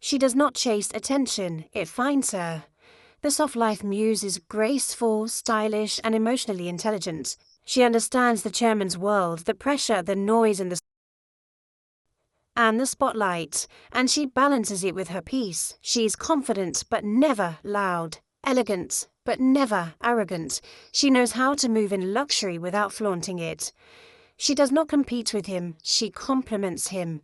She does not chase attention, it finds her. The soft life muse is graceful, stylish, and emotionally intelligent. She understands the chairman's world, the pressure, the noise, and the spotlight, and she balances it with her peace. She is confident but never loud, elegant but never arrogant. She knows how to move in luxury without flaunting it. She does not compete with him, she complements him.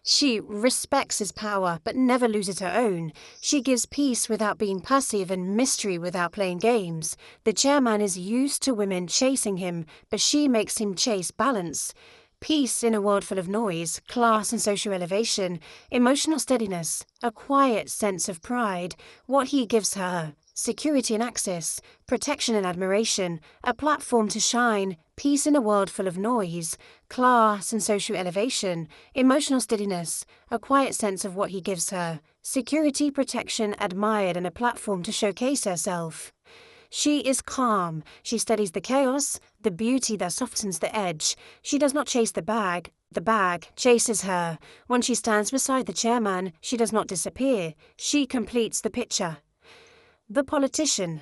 She respects his power but never loses her own. She gives peace without being passive and mystery without playing games. The chairman is used to women chasing him, but she makes him chase balance. Peace in a world full of noise, class and social elevation, emotional steadiness, a quiet sense of pride, what he gives her, security and access, protection and admiration, a platform to shine, peace in a world full of noise, class and social elevation, emotional steadiness, a quiet sense of what he gives her, security, protection, admired, and a platform to showcase herself. She is calm. She studies the chaos, the beauty that softens the edge. She does not chase the bag chases her. When she stands beside the chairman, she does not disappear. She completes the picture. The politician.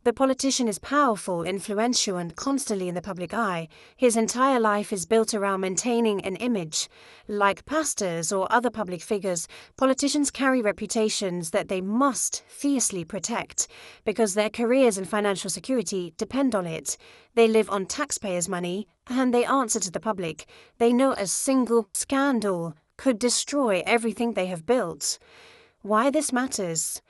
The politician is powerful, influential, and constantly in the public eye. His entire life is built around maintaining an image. Like pastors or other public figures, politicians carry reputations that they must fiercely protect because their careers and financial security depend on it. They live on taxpayers' money and they answer to the public. They know a single scandal could destroy everything they have built. Why this matters?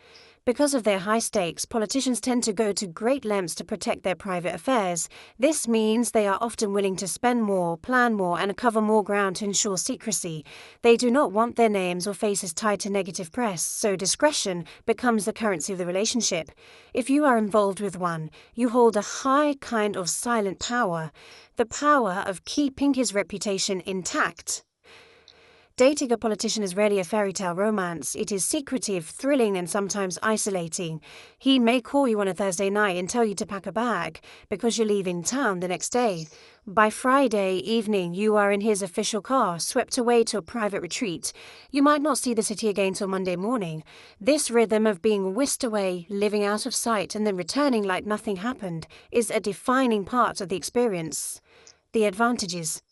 Because of their high stakes, politicians tend to go to great lengths to protect their private affairs. This means they are often willing to spend more, plan more, and cover more ground to ensure secrecy. They do not want their names or faces tied to negative press, so discretion becomes the currency of the relationship. If you are involved with one, you hold a high kind of silent power, the power of keeping his reputation intact. Dating a politician is rarely a fairy tale romance. It is secretive, thrilling, and sometimes isolating. He may call you on a Thursday night and tell you to pack a bag because you're leaving town the next day. By Friday evening, you are in his official car, swept away to a private retreat. You might not see the city again till Monday morning. This rhythm of being whisked away, living out of sight, and then returning like nothing happened is a defining part of the experience. The advantages.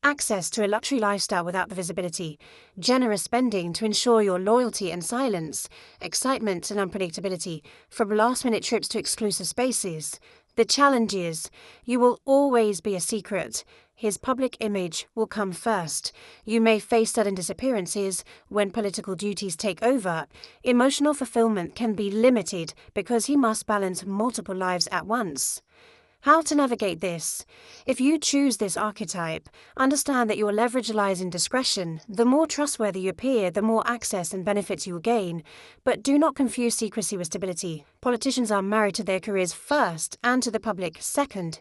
Access to a luxury lifestyle without the visibility, generous spending to ensure your loyalty and silence, excitement and unpredictability, from last-minute trips to exclusive spaces. The challenge is, you will always be a secret. His public image will come first. You may face sudden disappearances when political duties take over. Emotional fulfillment can be limited because he must balance multiple lives at once. How to navigate this? If you choose this archetype, understand that your leverage lies in discretion. The more trustworthy you appear, the more access and benefits you will gain. But do not confuse secrecy with stability. Politicians are married to their careers first and to the public second.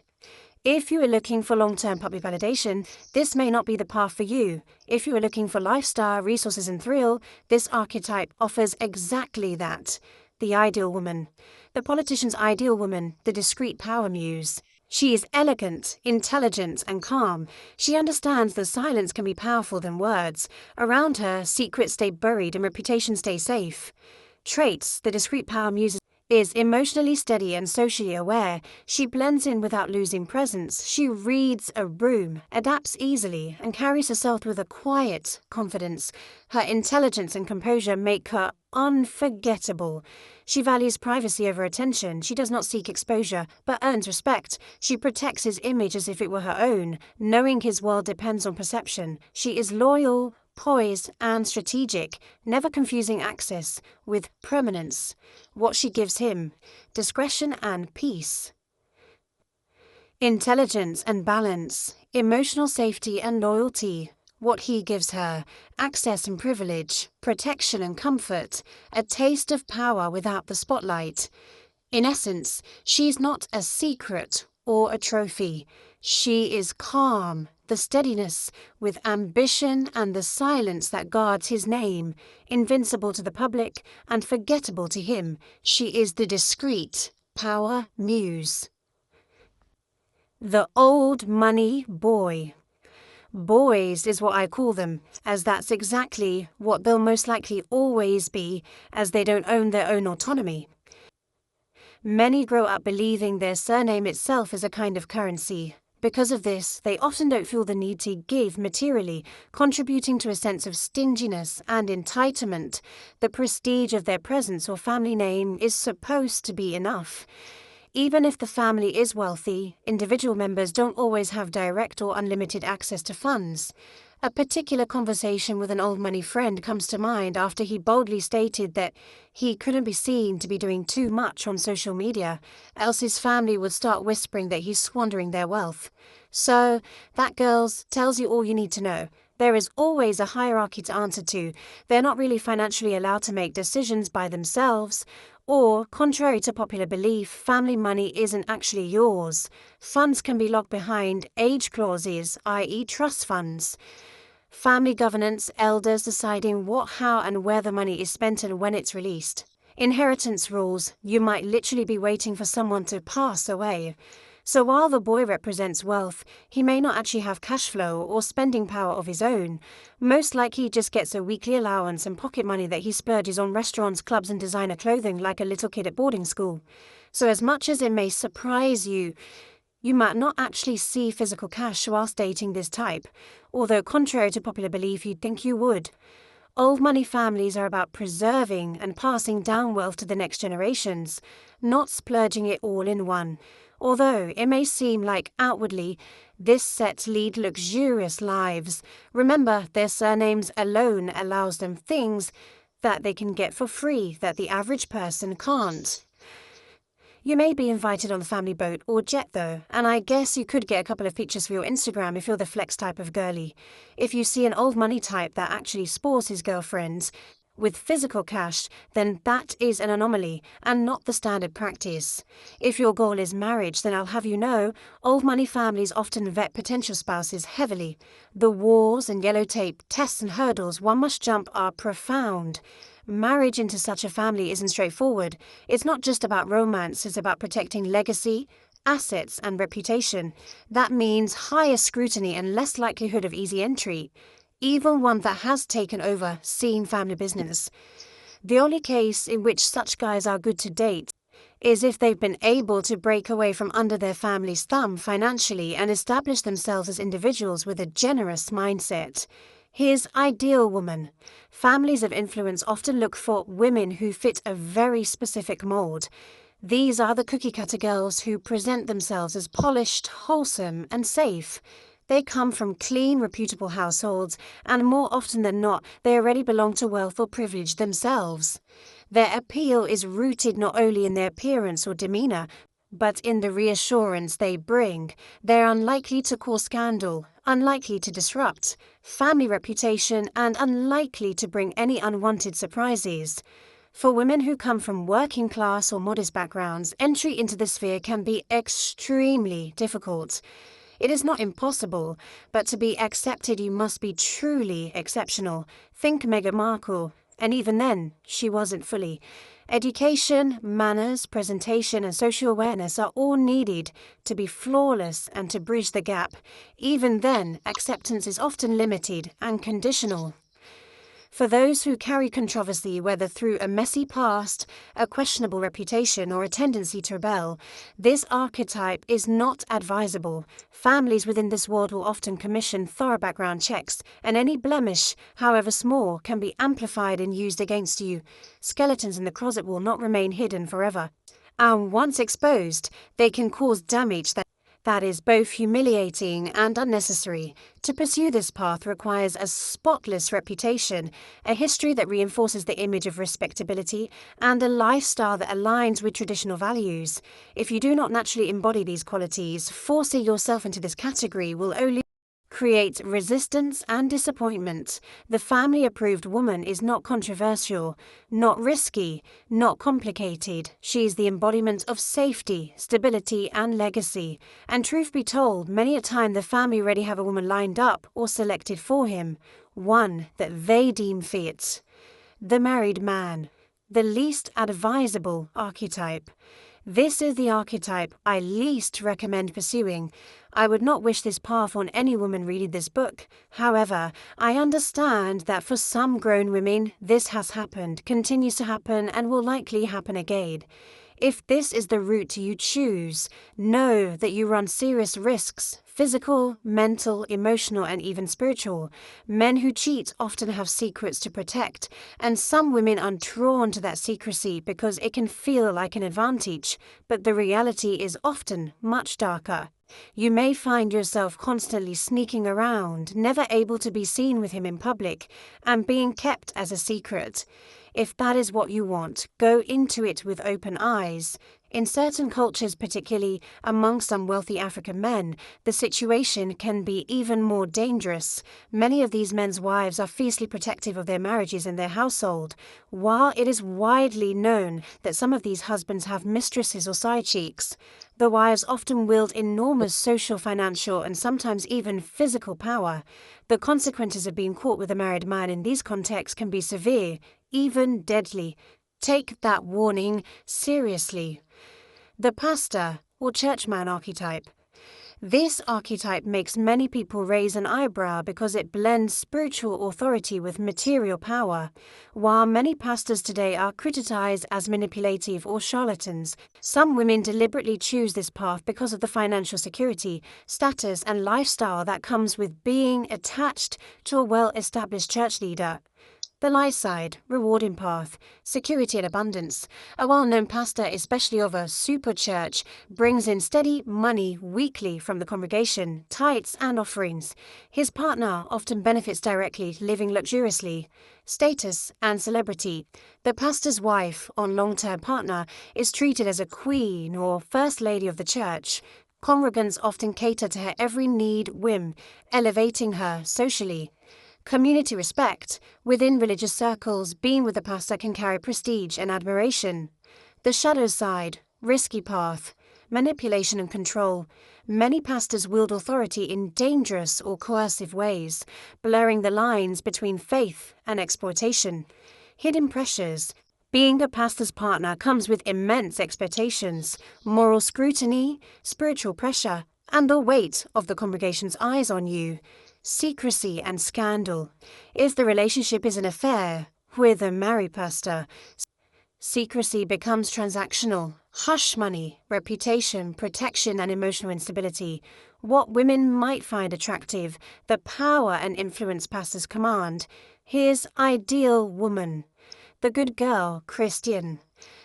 If you are looking for long-term public validation, this may not be the path for you. If you are looking for lifestyle, resources, and thrill, this archetype offers exactly that. The ideal woman. The politician's ideal woman, the discreet power muse. She is elegant, intelligent, and calm. She understands that silence can be powerful than words. Around her, secrets stay buried and reputations stay safe. Traits. The discreet power muse is emotionally steady and socially aware. She blends in without losing presence. She reads a room, adapts easily, and carries herself with a quiet confidence. Her intelligence and composure make her unforgettable. She values privacy over attention. She does not seek exposure, but earns respect. She protects his image as if it were her own, knowing his world depends on perception. She is loyal, poised, and strategic, never confusing access with permanence. What she gives him: discretion and peace, intelligence and balance, emotional safety and loyalty. What he gives her: access and privilege, protection and comfort, a taste of power without the spotlight. In essence, she's not a secret or a trophy. She is calm, the steadiness, with ambition and the silence that guards his name, invincible to the public and forgettable to him. She is the discreet power muse. The old money boy. Boys is what I call them, as that's exactly what they'll most likely always be, as they don't own their own autonomy. Many grow up believing their surname itself is a kind of currency. Because of this, they often don't feel the need to give materially, contributing to a sense of stinginess and entitlement. The prestige of their presence or family name is supposed to be enough. Even if the family is wealthy, individual members don't always have direct or unlimited access to funds. A particular conversation with an old money friend comes to mind after he boldly stated that he couldn't be seen to be doing too much on social media, else his family would start whispering that he's squandering their wealth. So, that, girls, tells you all you need to know. There is always a hierarchy to answer to. They're not really financially allowed to make decisions by themselves. Or, contrary to popular belief, family money isn't actually yours. Funds can be locked behind age clauses, i.e. trust funds. Family governance, elders deciding what, how, and where the money is spent and when it's released. Inheritance rules, you might literally be waiting for someone to pass away. So while the boy represents wealth, he may not actually have cash flow or spending power of his own. Most likely he just gets a weekly allowance and pocket money that he splurges on restaurants, clubs, and designer clothing like a little kid at boarding school. So as much as it may surprise you, you might not actually see physical cash whilst dating this type, although contrary to popular belief you'd think you would. Old money families are about preserving and passing down wealth to the next generations, not splurging it all in one. Although it may seem like outwardly this set lead luxurious lives, remember their surnames alone allows them things that they can get for free that the average person can't. You may be invited on the family boat or jet though, and I guess you could get a couple of pictures for your Instagram if you're the flex type of girly. If you see an old money type that actually spoils his girlfriends with physical cash, then that is an anomaly and not the standard practice. If your goal is marriage, then I'll have you know, old money families often vet potential spouses heavily. The walls and yellow tape tests and hurdles one must jump are profound. Marriage into such a family isn't straightforward. It's not just about romance, it's about protecting legacy, assets, and reputation. That means higher scrutiny and less likelihood of easy entry, even one that has taken over seeing family business. The only case in which such guys are good to date is if they've been able to break away from under their family's thumb financially and establish themselves as individuals with a generous mindset. His ideal woman. Families of influence often look for women who fit a very specific mold. These are the cookie-cutter girls who present themselves as polished, wholesome, and safe. They come from clean, reputable households, and more often than not, they already belong to wealth or privilege themselves. Their appeal is rooted not only in their appearance or demeanor, but in the reassurance they bring. They're unlikely to cause scandal, unlikely to disrupt family reputation, and unlikely to bring any unwanted surprises. For women who come from working class or modest backgrounds, entry into the sphere can be extremely difficult. It is not impossible, but to be accepted you must be truly exceptional. Think Meghan Markle, and even then, she wasn't fully. Education, manners, presentation, and social awareness are all needed to be flawless and to bridge the gap. Even then, acceptance is often limited and conditional. For those who carry controversy, whether through a messy past, a questionable reputation, or a tendency to rebel, this archetype is not advisable. Families within this world will often commission thorough background checks, and any blemish, however small, can be amplified and used against you. Skeletons in the closet will not remain hidden forever. And once exposed, they can cause damage that is both humiliating and unnecessary. To pursue this path requires a spotless reputation, a history that reinforces the image of respectability, and a lifestyle that aligns with traditional values. If you do not naturally embody these qualities, forcing yourself into this category will only create resistance and disappointment. The family-approved woman is not controversial, not risky, not complicated. She is the embodiment of safety, stability, and legacy. And truth be told, many a time the family already have a woman lined up or selected for him, one that they deem fit. The married man, the least advisable archetype. This is the archetype I least recommend pursuing. I would not wish this path on any woman reading this book. However, I understand that for some grown women, this has happened, continues to happen, and will likely happen again. If this is the route you choose, know that you run serious risks, physical, mental, emotional, and even spiritual. Men who cheat often have secrets to protect, and some women are drawn to that secrecy because it can feel like an advantage, but the reality is often much darker. You may find yourself constantly sneaking around, never able to be seen with him in public, and being kept as a secret. If that is what you want, go into it with open eyes. In certain cultures, particularly among some wealthy African men, the situation can be even more dangerous. Many of these men's wives are fiercely protective of their marriages and their household, while it is widely known that some of these husbands have mistresses or side chicks. The wives often wield enormous social, financial, and sometimes even physical power. The consequences of being caught with a married man in these contexts can be severe, even deadly. Take that warning seriously. The pastor or churchman archetype. This archetype makes many people raise an eyebrow because it blends spiritual authority with material power. While many pastors today are criticized as manipulative or charlatans, some women deliberately choose this path because of the financial security, status, and lifestyle that comes with being attached to a well-established church leader. The light side, rewarding path, security and abundance. A well-known pastor, especially of a super church, brings in steady money weekly from the congregation, tithes and offerings. His partner often benefits directly, living luxuriously. Status and celebrity. The pastor's wife, or long-term partner, is treated as a queen or first lady of the church. Congregants often cater to her every need, whim, elevating her socially. Community respect. Within religious circles, being with the pastor can carry prestige and admiration. The shadow side, risky path, manipulation and control. Many pastors wield authority in dangerous or coercive ways, blurring the lines between faith and exploitation. Hidden pressures. Being a pastor's partner comes with immense expectations, moral scrutiny, spiritual pressure, and the weight of the congregation's eyes on you. Secrecy and scandal. If the relationship is an affair with a married pastor, secrecy becomes transactional. Hush money, reputation, protection, and emotional instability. What women might find attractive, the power and influence pastors command. His ideal woman. The good girl, Christian.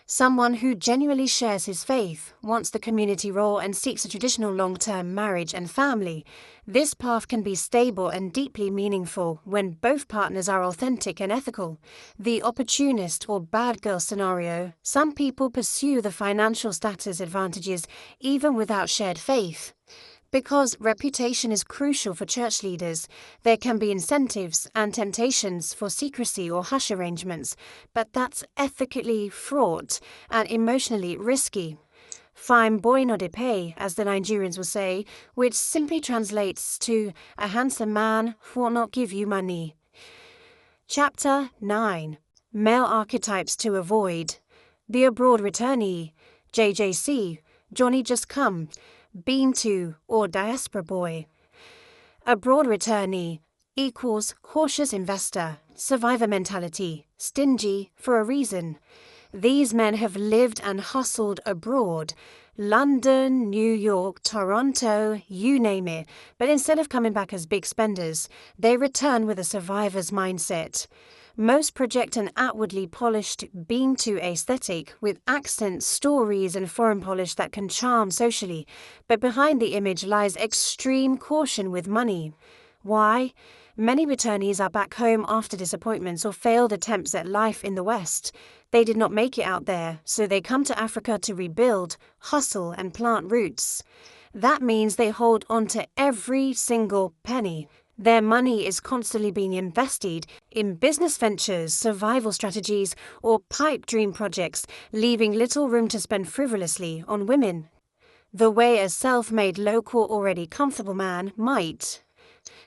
Someone who genuinely shares his faith, wants the community role, and seeks a traditional long-term marriage and family. This path can be stable and deeply meaningful when both partners are authentic and ethical. The opportunist or bad girl scenario. Some people pursue the financial status advantages even without shared faith. Because reputation is crucial for church leaders, there can be incentives and temptations for secrecy or hush arrangements, but that's ethically fraught and emotionally risky. Fine boy no de pay, as the Nigerians will say, which simply translates to a handsome man who will not give you money. Chapter 9. Male Archetypes to Avoid. The Abroad Returnee, JJC, Johnny Just Come, Bean to or diaspora boy. Abroad returnee. equals cautious investor, survivor mentality, stingy for a reason. These men have lived and hustled abroad. London, New York, Toronto, you name it. But instead of coming back as big spenders, they return with a survivor's mindset. Most project an outwardly polished, beam-to aesthetic with accents, stories, and foreign polish that can charm socially, but behind the image lies extreme caution with money. Why? Many returnees are back home after disappointments or failed attempts at life in the West. They did not make it out there, so they come to Africa to rebuild, hustle, and plant roots. That means they hold on to every single penny. Their money is constantly being invested in business ventures, survival strategies, or pipe dream projects, leaving little room to spend frivolously on women, the way a self-made local already comfortable man might.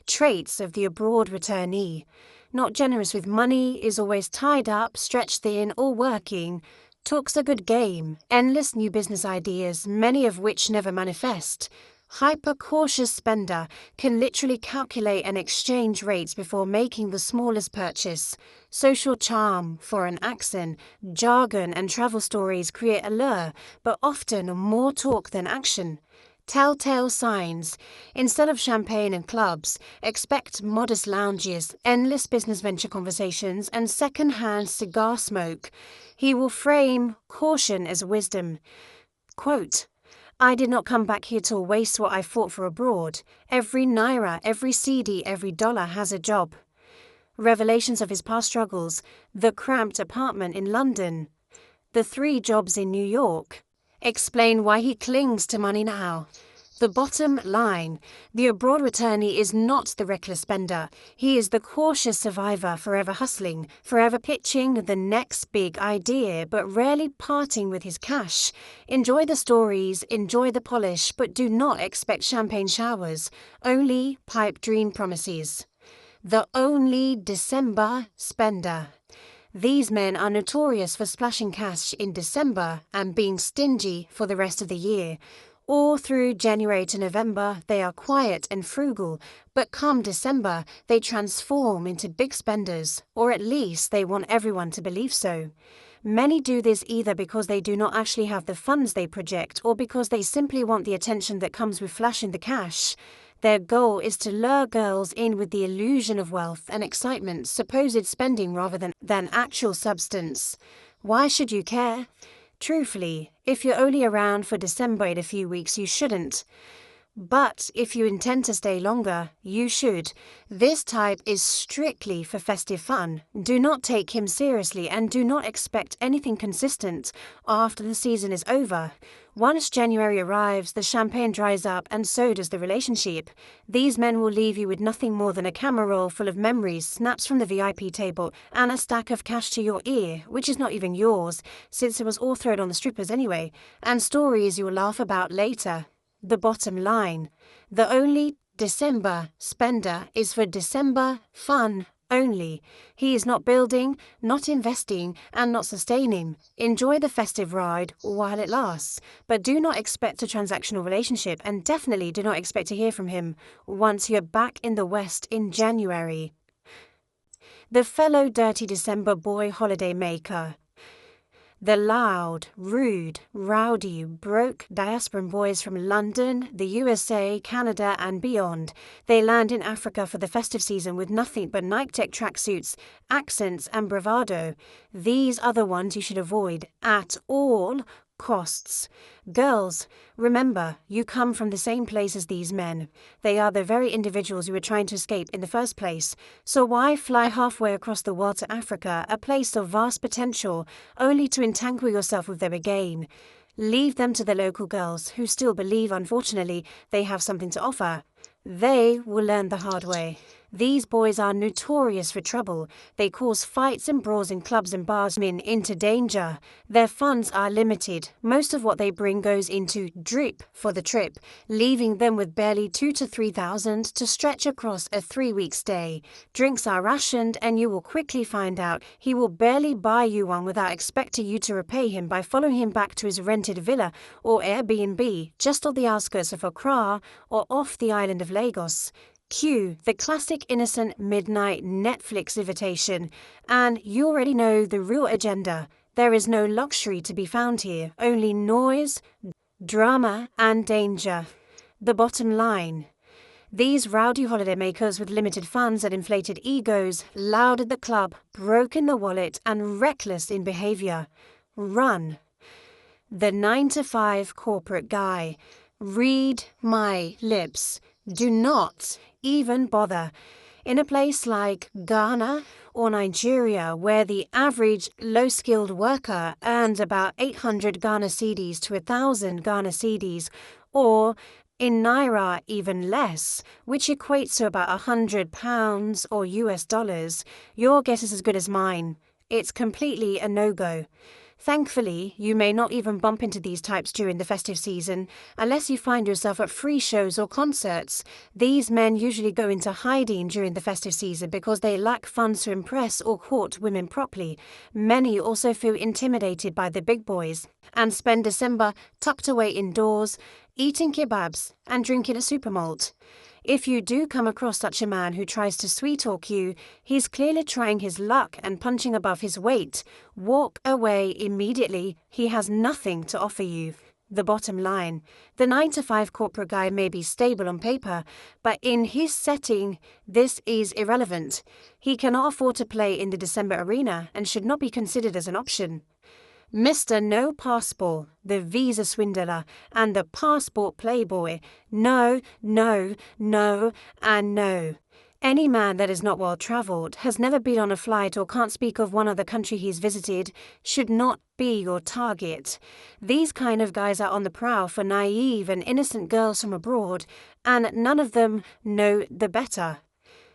Traits of the abroad returnee. Not generous with money, is always tied up, stretched thin, or working. Talks a good game, endless new business ideas, many of which never manifest. Hyper-cautious spender, can literally calculate and exchange rates before making the smallest purchase. Social charm, foreign accent, jargon and travel stories create allure, but often more talk than action. Telltale signs. Instead of champagne and clubs, expect modest lounges, endless business venture conversations, and second-hand cigar smoke. He will frame caution as wisdom. Quote, I did not come back here to waste what I fought for abroad. Every naira, every CD, every dollar has a job. Revelations of his past struggles. The cramped apartment in London. The 3 jobs in New York. Explain why he clings to money now. The bottom line. The abroad returnee is not the reckless spender. He is the cautious survivor, forever hustling, forever pitching the next big idea, but rarely parting with his cash. Enjoy the stories, enjoy the polish, but do not expect champagne showers. Only pipe dream promises. The only December spender. These men are notorious for splashing cash in December and being stingy for the rest of the year. All through January to November, they are quiet and frugal, but come December, they transform into big spenders, or at least they want everyone to believe so. Many do this either because they do not actually have the funds they project, or because they simply want the attention that comes with flashing the cash. Their goal is to lure girls in with the illusion of wealth and excitement, supposed spending rather than actual substance. Why should you care? Truthfully, if you're only around for December in a few weeks, you shouldn't. But if you intend to stay longer, you should. This type is strictly for festive fun. Do not take him seriously and do not expect anything consistent after the season is over. Once January arrives, the champagne dries up and so does the relationship. These men will leave you with nothing more than a camera roll full of memories, snaps from the VIP table, and a stack of cash to your ear, which is not even yours, since it was all thrown on the strippers anyway, and stories you will laugh about later. The bottom line. The only December spender is for December fun only. He is not building, not investing, and not sustaining. Enjoy the festive ride while it lasts, but do not expect a transactional relationship, and definitely do not expect to hear from him once you're back in the West in January. The fellow dirty December boy holiday maker. The loud, rude, rowdy, broke diasporan boys from London, the USA, Canada and beyond. They land in Africa for the festive season with nothing but Nike-Tech tracksuits, accents and bravado. These are the ones you should avoid at all costs. Girls, remember, you come from the same place as these men. They are the very individuals you were trying to escape in the first place. So why fly halfway across the world to Africa, a place of vast potential, only to entangle yourself with them again? Leave them to the local girls, who still believe, unfortunately, they have something to offer. They will learn the hard way. These boys are notorious for trouble. They cause fights and brawls in clubs and bars, men into danger. Their funds are limited. Most of what they bring goes into drip for the trip, leaving them with barely 2,000 to 3,000 to stretch across a 3-week stay. Drinks are rationed, and you will quickly find out he will barely buy you one without expecting you to repay him by following him back to his rented villa or Airbnb just on the outskirts of Accra or off the island of Lagos. Cue the classic innocent midnight Netflix invitation, and you already know the real agenda. There is no luxury to be found here, only noise, drama, and danger. The bottom line. These rowdy holidaymakers with limited funds and inflated egos, loud at the club, broke in the wallet, and reckless in behavior. Run. The 9-to-5 corporate guy. Read my lips. Do not even bother. In a place like Ghana or Nigeria, where the average low-skilled worker earns about 800 Ghana cedis to 1,000 Ghana cedis, or in Naira even less, which equates to about £100 or US dollars, your guess is as good as mine. It's completely a no-go. Thankfully, you may not even bump into these types during the festive season, unless you find yourself at free shows or concerts. These men usually go into hiding during the festive season because they lack funds to impress or court women properly. Many also feel intimidated by the big boys and spend December tucked away indoors, eating kebabs and drinking a super malt. If you do come across such a man who tries to sweet-talk you, he's clearly trying his luck and punching above his weight. Walk away immediately. He has nothing to offer you. The bottom line. The 9-to-5 corporate guy may be stable on paper, but in his setting, this is irrelevant. He cannot afford to play in the December arena and should not be considered as an option. Mr. No Passport, the visa swindler, and the passport playboy. No, no, no, and no. Any man that is not well-travelled, has never been on a flight or can't speak of one other country he's visited, should not be your target. These kind of guys are on the prowl for naive and innocent girls from abroad, and none of them know the better.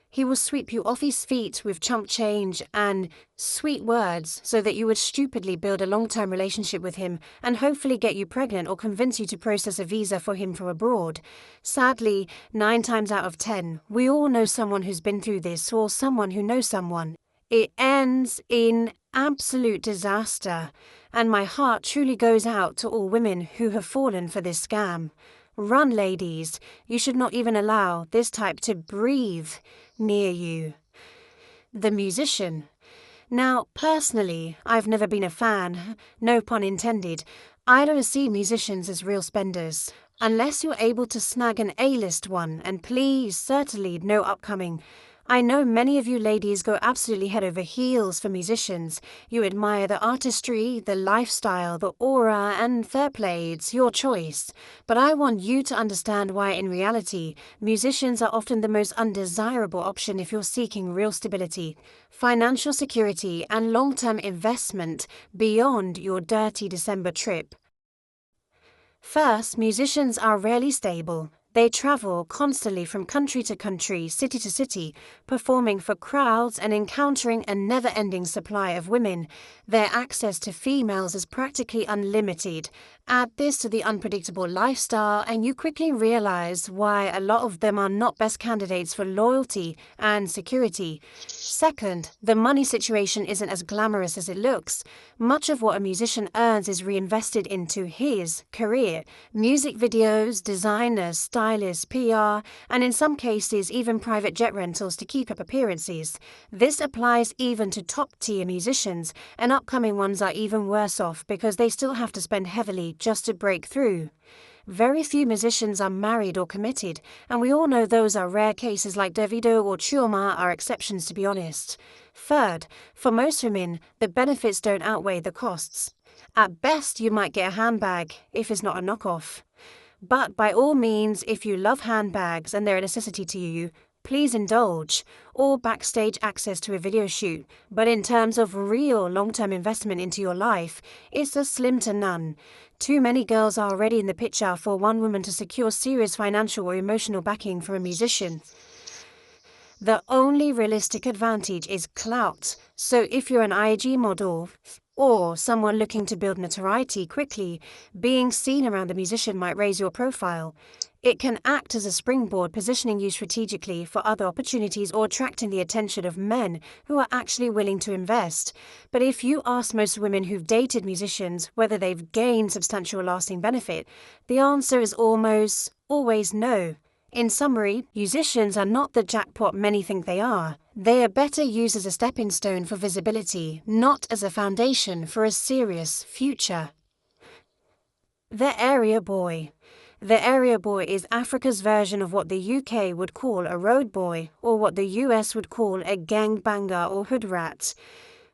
He will sweep you off his feet with chump change and sweet words so that you would stupidly build a long-term relationship with him and hopefully get you pregnant or convince you to process a visa for him from abroad. Sadly, 9 times out of 10, we all know someone who's been through this or someone who knows someone. It ends in absolute disaster, and my heart truly goes out to all women who have fallen for this scam. Run, ladies. You should not even allow this type to breathe near you. The musician. Now, personally, I've never been a fan, no pun intended. I don't see musicians as real spenders, unless you're able to snag an A-list one, and please, certainly no upcoming. I know many of you ladies go absolutely head over heels for musicians. You admire the artistry, the lifestyle, the aura, and fair play, it's your choice. But I want you to understand why in reality, musicians are often the most undesirable option if you're seeking real stability, financial security, and long-term investment beyond your dirty December trip. First, musicians are rarely stable. They travel constantly from country to country, city to city, performing for crowds and encountering a never-ending supply of women. Their access to females is practically unlimited. Add this to the unpredictable lifestyle and you quickly realize why a lot of them are not best candidates for loyalty and security. Second, the money situation isn't as glamorous as it looks. Much of what a musician earns is reinvested into his career. Music videos, designers, stylists, PR, and in some cases even private jet rentals to keep up appearances. This applies even to top-tier musicians, and upcoming ones are even worse off because they still have to spend heavily just to break through. Very few musicians are married or committed, and we all know those are rare cases like Davido or Chioma are exceptions, to be honest. Third, for most women, the benefits don't outweigh the costs. At best, you might get a handbag, if it's not a knockoff. But by all means, if you love handbags and they're a necessity to you, please indulge, or backstage access to a video shoot. But in terms of real long-term investment into your life, it's a slim to none. Too many girls are already in the picture for one woman to secure serious financial or emotional backing from a musician. The only realistic advantage is clout. So if you're an IG model or someone looking to build notoriety quickly, being seen around a musician might raise your profile. It can act as a springboard, positioning you strategically for other opportunities or attracting the attention of men who are actually willing to invest. But if you ask most women who've dated musicians whether they've gained substantial lasting benefit, the answer is almost always no. In summary, musicians are not the jackpot many think they are. They are better used as a stepping stone for visibility, not as a foundation for a serious future. The Area Boy. The Area Boy is Africa's version of what the UK would call a road boy, or what the US would call a gangbanger or hood rat.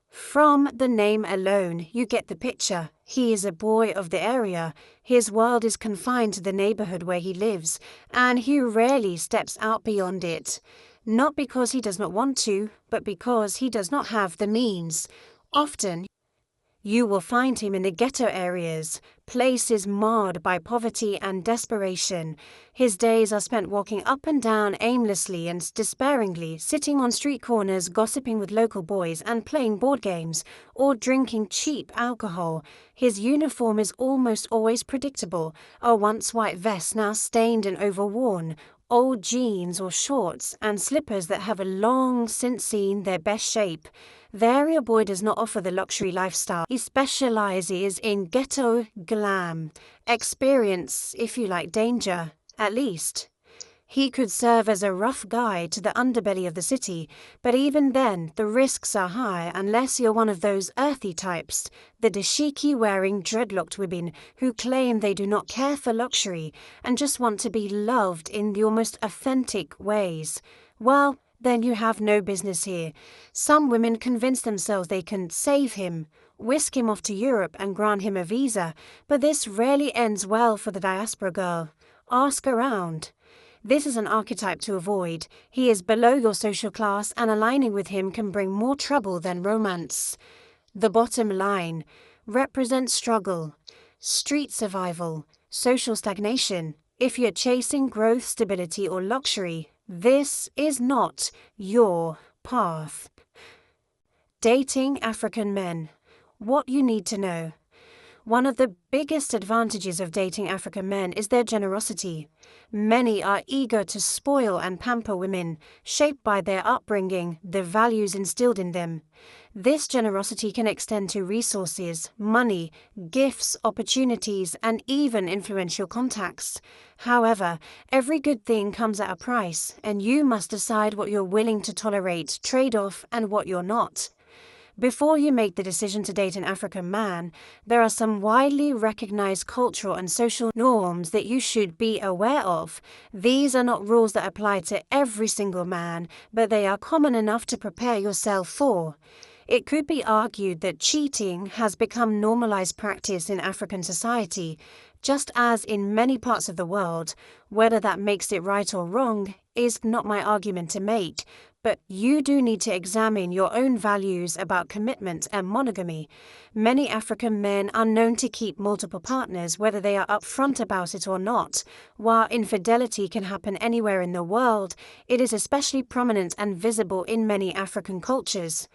From the name alone, you get the picture. He is a boy of the area. His world is confined to the neighborhood where he lives, and he rarely steps out beyond it. Not because he does not want to, but because he does not have the means. Often, you will find him in the ghetto areas, places marred by poverty and desperation. His days are spent walking up and down aimlessly and despairingly, sitting on street corners, gossiping with local boys and playing board games, or drinking cheap alcohol. His uniform is almost always predictable, a once white vest now stained and overworn, old jeans or shorts, and slippers that have long since seen their best shape. The Area Boy does not offer the luxury lifestyle. He specializes in ghetto glam, experience, if you like danger, at least. He could serve as a rough guide to the underbelly of the city, but even then, the risks are high unless you're one of those earthy types, the dashiki-wearing dreadlocked women who claim they do not care for luxury and just want to be loved in the almost authentic ways. Well, then you have no business here. Some women convince themselves they can save him, whisk him off to Europe and grant him a visa, but this rarely ends well for the diaspora girl. Ask around. This is an archetype to avoid. He is below your social class, and aligning with him can bring more trouble than romance. The bottom line represents struggle, street survival, social stagnation. If you're chasing growth, stability, or luxury, this is not your path. Dating African men. What you need to know. One of the biggest advantages of dating African men is their generosity. Many are eager to spoil and pamper women, shaped by their upbringing, the values instilled in them. This generosity can extend to resources, money, gifts, opportunities, and even influential contacts. However, every good thing comes at a price, and you must decide what you're willing to tolerate, trade off, and what you're not. Before you make the decision to date an African man, there are some widely recognized cultural and social norms that you should be aware of. These are not rules that apply to every single man, but they are common enough to prepare yourself for. It could be argued that cheating has become normalized practice in African society, just as in many parts of the world. Whether that makes it right or wrong is not my argument to make, but you do need to examine your own values about commitment and monogamy. Many African men are known to keep multiple partners, whether they are upfront about it or not. While infidelity can happen anywhere in the world, it is especially prominent and visible in many African cultures.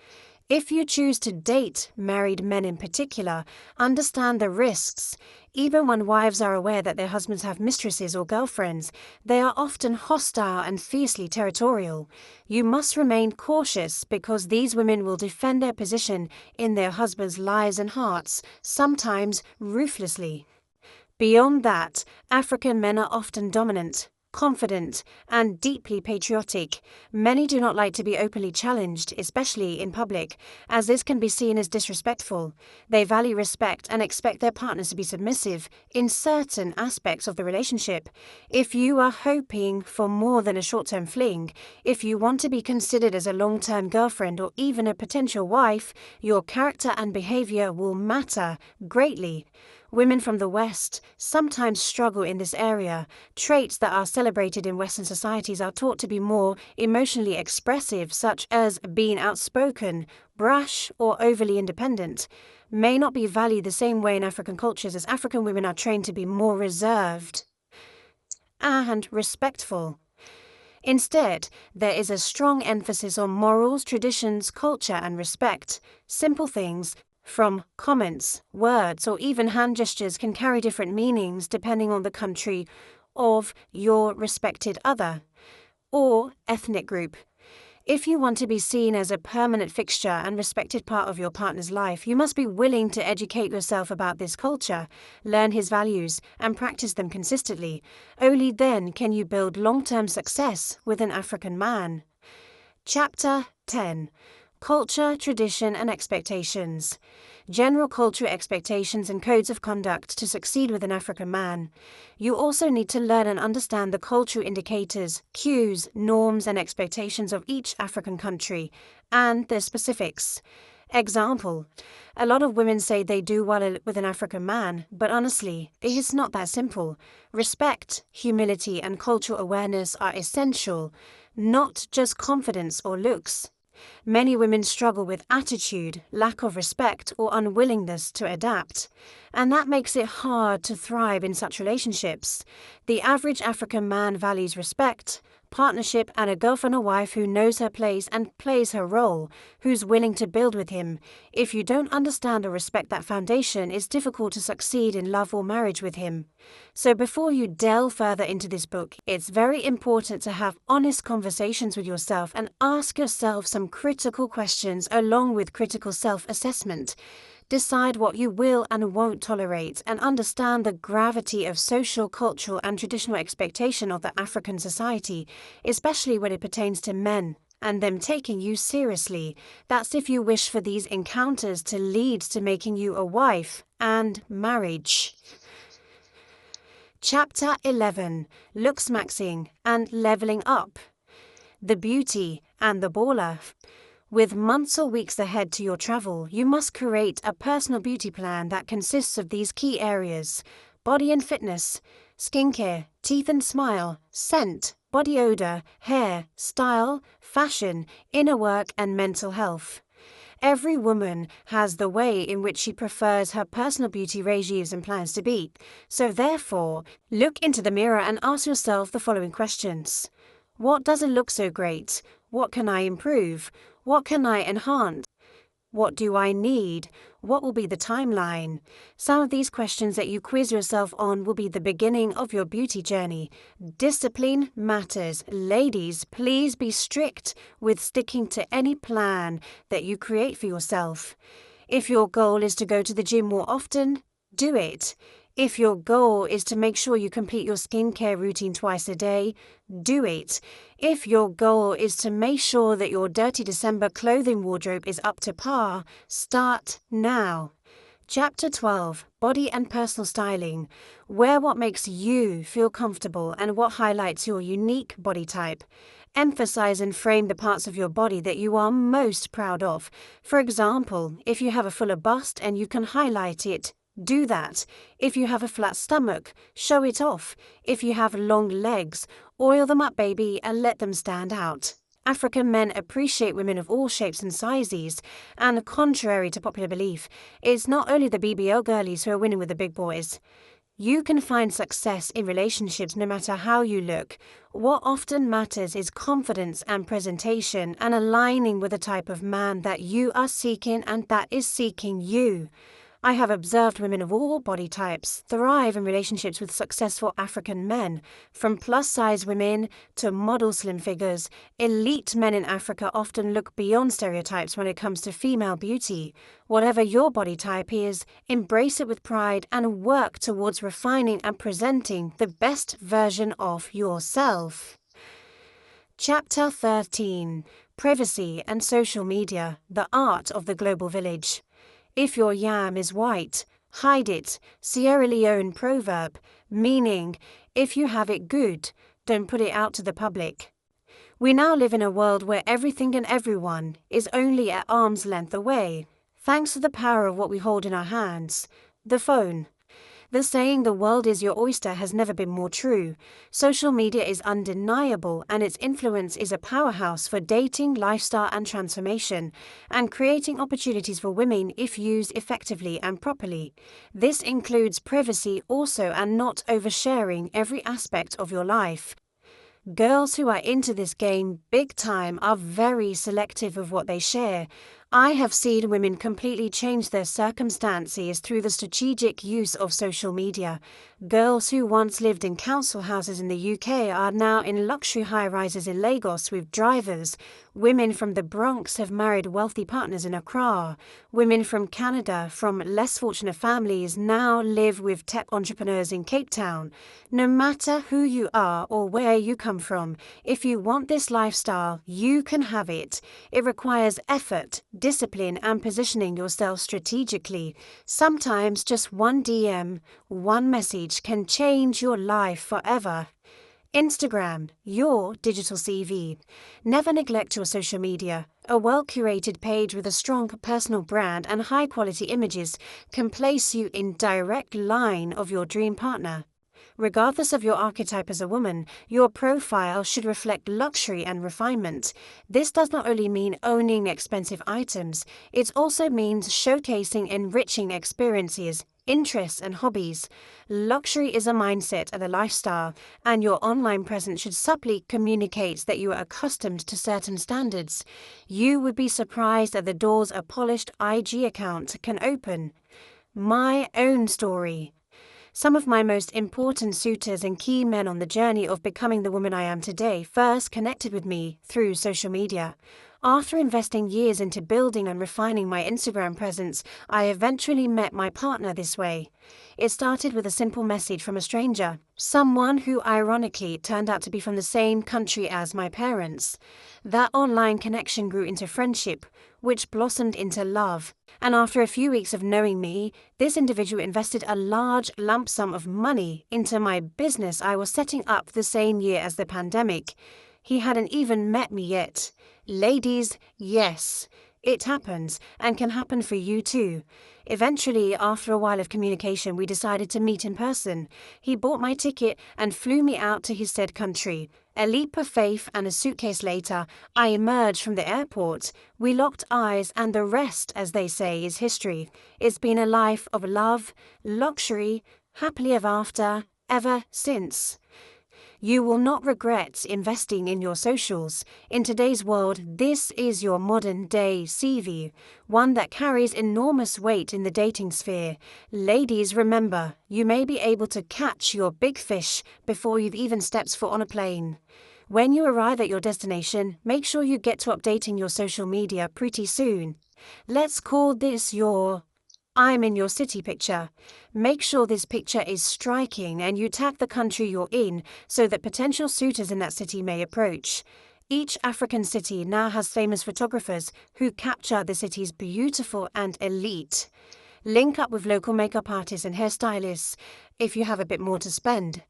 If you choose to date married men in particular, understand the risks. Even when wives are aware that their husbands have mistresses or girlfriends, they are often hostile and fiercely territorial. You must remain cautious because these women will defend their position in their husbands' lives and hearts, sometimes ruthlessly. Beyond that, African men are often dominant, confident, and deeply patriotic. Many do not like to be openly challenged, especially in public, as this can be seen as disrespectful. They value respect and expect their partners to be submissive in certain aspects of the relationship. If you are hoping for more than a short-term fling, if you want to be considered as a long-term girlfriend or even a potential wife, your character and behavior will matter greatly. Women from the West sometimes struggle in this area. Traits that are celebrated in Western societies are taught to be more emotionally expressive, such as being outspoken, brash, or overly independent, may not be valued the same way in African cultures, as African women are trained to be more reserved and respectful. Instead, there is a strong emphasis on morals, traditions, culture, and respect. Simple things from comments, words, or even hand gestures can carry different meanings depending on the country of your respected other or ethnic group. If you want to be seen as a permanent fixture and respected part of your partner's life, you must be willing to educate yourself about this culture, learn his values, and practice them consistently. Only then can you build long-term success with an African man. Chapter 10. Culture, Tradition and Expectations. General cultural expectations and codes of conduct to succeed with an African man. You also need to learn and understand the cultural indicators, cues, norms and expectations of each African country, and their specifics. Example: a lot of women say they do well with an African man, but honestly, it's not that simple. Respect, humility and cultural awareness are essential, not just confidence or looks. Many women struggle with attitude, lack of respect, or unwillingness to adapt, and that makes it hard to thrive in such relationships. The average African man values respect, partnership, and a girlfriend or wife who knows her place and plays her role, who's willing to build with him. If you don't understand or respect that foundation, it's difficult to succeed in love or marriage with him. So before you delve further into this book, it's very important to have honest conversations with yourself and ask yourself some critical questions along with critical self-assessment. Decide what you will and won't tolerate and understand the gravity of social, cultural and traditional expectation of the African society, especially when it pertains to men and them taking you seriously. That's if you wish for these encounters to lead to making you a wife and marriage. Chapter 11. Looks maxing and leveling up. The beauty and the baller. With months or weeks ahead to your travel, you must create a personal beauty plan that consists of these key areas: body and fitness, skincare, teeth and smile, scent, body odor, hair, style, fashion, inner work and mental health. Every woman has the way in which she prefers her personal beauty regimes and plans to be, so therefore, look into the mirror and ask yourself the following questions. What doesn't look so great? What can I improve? What can I enhance? What do I need? What will be the timeline? Some of these questions that you quiz yourself on will be the beginning of your beauty journey. Discipline matters. Ladies, please be strict with sticking to any plan that you create for yourself. If your goal is to go to the gym more often, do it. If your goal is to make sure you complete your skincare routine twice a day, do it. If your goal is to make sure that your Dirty December clothing wardrobe is up to par, start now. Chapter 12. Body and Personal Styling. Wear what makes you feel comfortable and what highlights your unique body type. Emphasize and frame the parts of your body that you are most proud of. For example, if you have a fuller bust and you can highlight it, do that. If you have a flat stomach, show it off. If you have long legs, oil them up, baby, and let them stand out. African men appreciate women of all shapes and sizes, and contrary to popular belief, it's not only the BBL girlies who are winning with the big boys. You can find success in relationships no matter how you look. What often matters is confidence and presentation and aligning with the type of man that you are seeking and that is seeking you. I have observed women of all body types thrive in relationships with successful African men, from plus-size women to model slim figures. Elite men in Africa often look beyond stereotypes when it comes to female beauty. Whatever your body type is, embrace it with pride and work towards refining and presenting the best version of yourself. Chapter 13. Privacy and Social Media, the Art of the Global Village. If your yam is white, hide it. Sierra Leone proverb, meaning, if you have it good, don't put it out to the public. We now live in a world where everything and everyone is only at arm's length away, thanks to the power of what we hold in our hands, the phone. The saying, the world is your oyster, has never been more true. Social media is undeniable, and its influence is a powerhouse for dating, lifestyle and transformation, and creating opportunities for women if used effectively and properly. This includes privacy also, and not oversharing every aspect of your life. Girls who are into this game big time are very selective of what they share. I have seen women completely change their circumstances through the strategic use of social media. Girls who once lived in council houses in the UK are now in luxury high-rises in Lagos with drivers. Women from the Bronx have married wealthy partners in Accra. Women from Canada from less fortunate families now live with tech entrepreneurs in Cape Town. No matter who you are or where you come from, if you want this lifestyle, you can have it. It requires effort, discipline, and positioning yourself strategically. Sometimes just one DM, one message can change your life forever. Instagram, your digital CV. Never neglect your social media. A well-curated page with a strong personal brand and high-quality images can place you in direct line of your dream partner. Regardless of your archetype as a woman, your profile should reflect luxury and refinement. This does not only mean owning expensive items, it also means showcasing enriching experiences, interests, and hobbies. Luxury is a mindset and a lifestyle, and your online presence should subtly communicate that you are accustomed to certain standards. You would be surprised at the doors a polished IG account can open. My own story. Some of my most important suitors and key men on the journey of becoming the woman I am today first connected with me through social media. After investing years into building and refining my Instagram presence, I eventually met my partner this way. It started with a simple message from a stranger, someone who ironically turned out to be from the same country as my parents. That online connection grew into friendship, which blossomed into love. And after a few weeks of knowing me, this individual invested a large lump sum of money into my business I was setting up the same year as the pandemic. He hadn't even met me yet. Ladies, yes, it happens and can happen for you too. Eventually, after a while of communication, we decided to meet in person. He bought my ticket and flew me out to his said country. A leap of faith and a suitcase later, I emerged from the airport. We locked eyes and the rest, as they say, is history. It's been a life of love, luxury, happily ever since. You will not regret investing in your socials. In today's world, this is your modern-day CV, one that carries enormous weight in the dating sphere. Ladies, remember, you may be able to catch your big fish before you've even stepped foot on a plane. When you arrive at your destination, make sure you get to updating your social media pretty soon. Let's call this your I'm in your city picture. Make sure this picture is striking and you tag the country you're in so that potential suitors in that city may approach. Each African city now has famous photographers who capture the city's beautiful and elite. Link up with local makeup artists and hairstylists if you have a bit more to spend.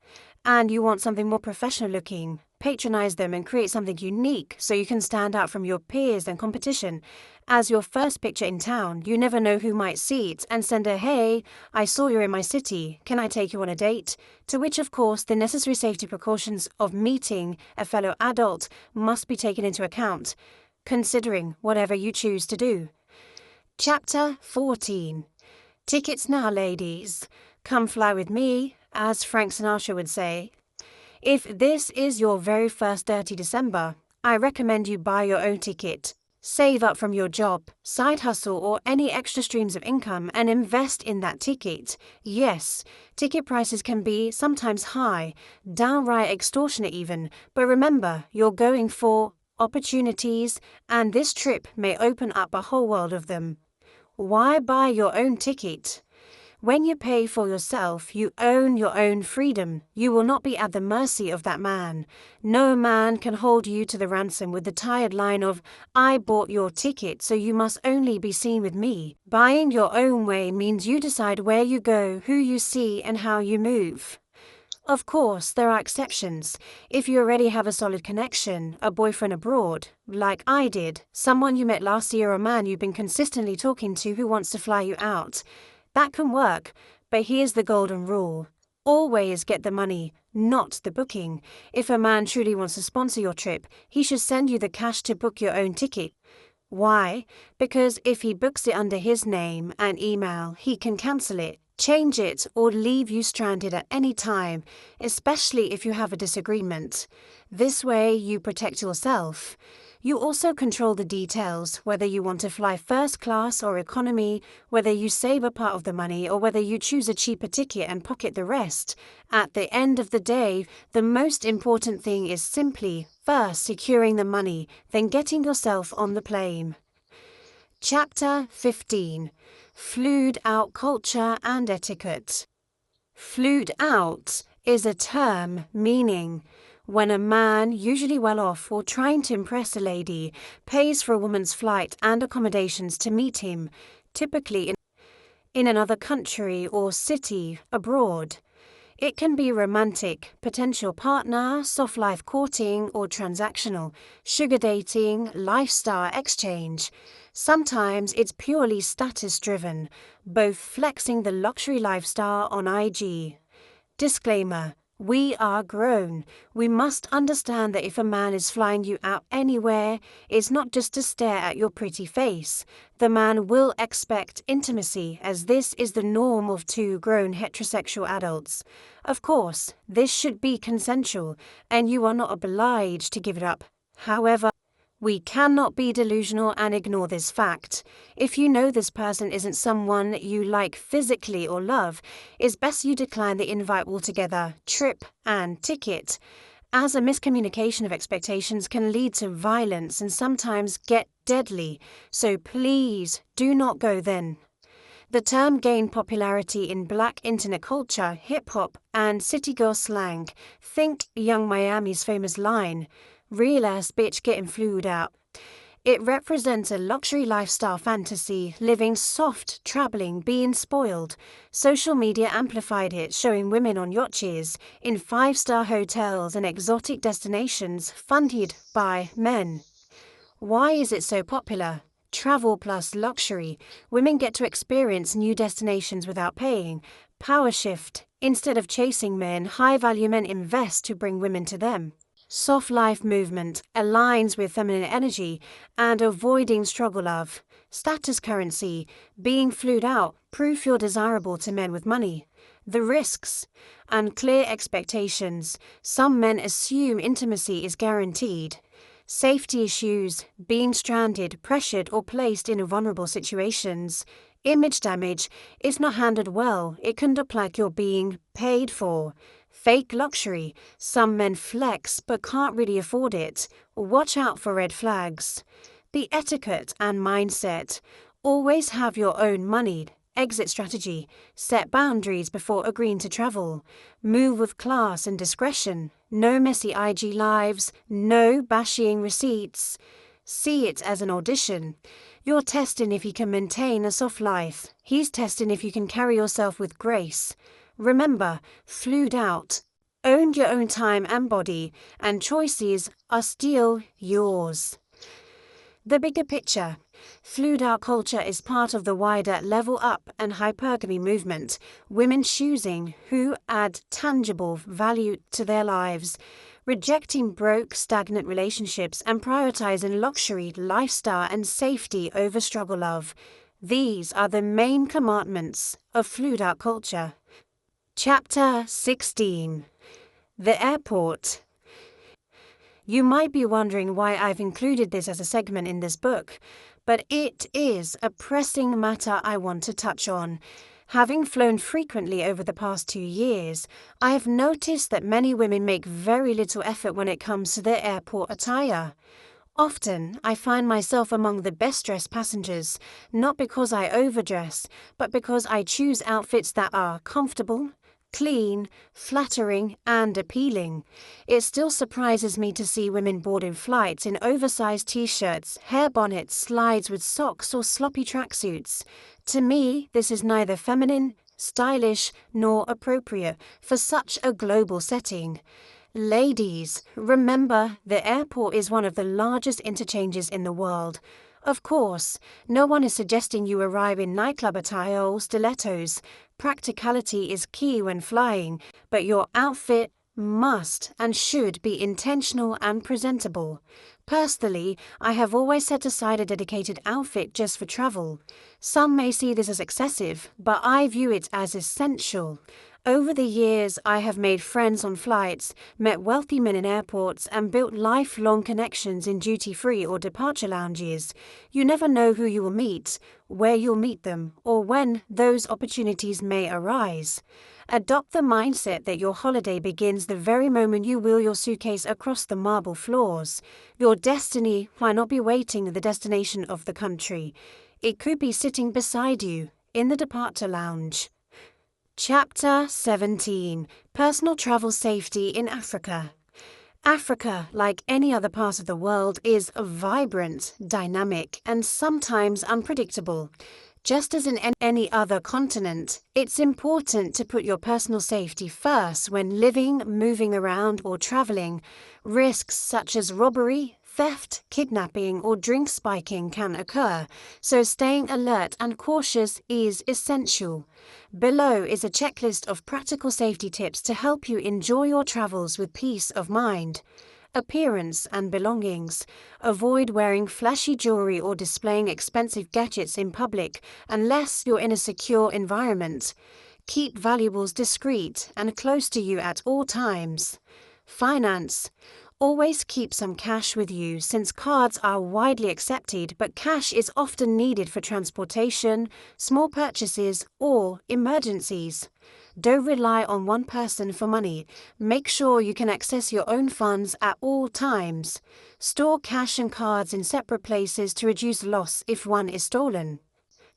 And you want something more professional looking. Patronize them and create something unique so you can stand out from your peers and competition. As your first picture in town, you never know who might see it and send a "Hey, I saw you're in my city, can I take you on a date?" To which, of course, the necessary safety precautions of meeting a fellow adult must be taken into account, considering whatever you choose to do. Chapter 14. Tickets now, ladies. Come fly with me, as Frank Sinatra would say. If this is your very first dirty December, I recommend you buy your own ticket. Save up from your job, side hustle, or any extra streams of income and invest in that ticket. Yes, ticket prices can be sometimes high, downright extortionate even, but remember, you're going for opportunities, and this trip may open up a whole world of them. Why buy your own ticket? When you pay for yourself, you own your own freedom. You will not be at the mercy of that man. No man can hold you to the ransom with the tired line of, "I bought your ticket, so you must only be seen with me." Buying your own way means you decide where you go, who you see, and how you move. Of course, there are exceptions. If you already have a solid connection, a boyfriend abroad, like I did, someone you met last year, or a man you've been consistently talking to who wants to fly you out, that can work, but here's the golden rule. Always get the money, not the booking. If a man truly wants to sponsor your trip, he should send you the cash to book your own ticket. Why? Because if he books it under his name and email, he can cancel it, change it, or leave you stranded at any time, especially if you have a disagreement. This way, you protect yourself. You also control the details, whether you want to fly first class or economy, whether you save a part of the money or whether you choose a cheaper ticket and pocket the rest. At the end of the day, the most important thing is simply first securing the money, then getting yourself on the plane. Chapter 15. Flued Out Culture and Etiquette. Flued out is a term meaning when a man, usually well off or trying to impress a lady, pays for a woman's flight and accommodations to meet him, typically in another country or city abroad. It can be romantic, potential partner, soft life courting, or transactional, sugar dating, lifestyle exchange. Sometimes it's purely status-driven, both flexing the luxury lifestyle on IG. Disclaimer: we are grown. We must understand that if a man is flying you out anywhere, it's not just to stare at your pretty face. The man will expect intimacy, as this is the norm of two grown heterosexual adults. Of course, this should be consensual, and you are not obliged to give it up. However, we cannot be delusional and ignore this fact. If you know this person isn't someone you like physically or love, it's best you decline the invite altogether, trip and ticket, as a miscommunication of expectations can lead to violence and sometimes get deadly, so please do not go then. The term gained popularity in black internet culture, hip-hop, and city girl slang. Think Young Miami's famous line, "Real ass bitch getting flued out." It represents a luxury lifestyle fantasy, living soft, traveling, being spoiled. Social media amplified it, showing women on yachts, in 5-star hotels and exotic destinations funded by men. Why is it so popular? Travel plus luxury. Women get to experience new destinations without paying. Power shift. Instead of chasing men, high-value men invest to bring women to them. Soft life movement aligns with feminine energy and avoiding struggle love. Status currency, being flued out, proof you're desirable to men with money. The risks, unclear expectations. Some men assume intimacy is guaranteed. Safety issues, being stranded, pressured or placed in vulnerable situations. Image damage, if not handled well, it can look like you're being paid for. Fake luxury, some men flex but can't really afford it. Watch out for red flags. The etiquette and mindset. Always have your own money. Exit strategy. Set boundaries before agreeing to travel. Move with class and discretion. No messy IG lives. No bashing receipts. See it as an audition. You're testing if you can maintain a soft life. He's testing if you can carry yourself with grace. Remember, flued out. Own your own time and body, and choices are still yours. The bigger picture. Flued out culture is part of the wider level up and hypergamy movement, women choosing who add tangible value to their lives, rejecting broke, stagnant relationships and prioritizing luxury, lifestyle and safety over struggle love. These are the main commandments of flued out culture. Chapter 16. The Airport. You might be wondering why I've included this as a segment in this book, but it is a pressing matter I want to touch on. Having flown frequently over the past 2 years, I have noticed that many women make very little effort when it comes to their airport attire. Often, I find myself among the best-dressed passengers, not because I overdress, but because I choose outfits that are comfortable, clean, flattering, and appealing. It still surprises me to see women boarding flights in oversized t-shirts, hair bonnets, slides with socks, or sloppy tracksuits. To me, this is neither feminine, stylish, nor appropriate for such a global setting. Ladies, remember, the airport is one of the largest interchanges in the world. Of course, no one is suggesting you arrive in nightclub attire or stilettos. Practicality is key when flying, but your outfit must and should be intentional and presentable. Personally, I have always set aside a dedicated outfit just for travel. Some may see this as excessive, but I view it as essential. Over the years, I have made friends on flights, met wealthy men in airports, and built lifelong connections in duty-free or departure lounges. You never know who you will meet, where you'll meet them, or when those opportunities may arise. Adopt the mindset that your holiday begins the very moment you wheel your suitcase across the marble floors. Your destiny might not be waiting at the destination of the country. It could be sitting beside you in the departure lounge. Chapter 17. Personal Travel Safety in Africa. Africa, like any other part of the world, is vibrant, dynamic, and sometimes unpredictable. Just as in any other continent, it's important to put your personal safety first when living, moving around, or traveling. Risks such as robbery, theft, kidnapping, or drink spiking can occur, so staying alert and cautious is essential. Below is a checklist of practical safety tips to help you enjoy your travels with peace of mind. Appearance and belongings. Avoid wearing flashy jewelry or displaying expensive gadgets in public unless you're in a secure environment. Keep valuables discreet and close to you at all times. Finance. Always keep some cash with you since cards are widely accepted, but cash is often needed for transportation, small purchases, or emergencies. Don't rely on one person for money. Make sure you can access your own funds at all times. Store cash and cards in separate places to reduce loss if one is stolen.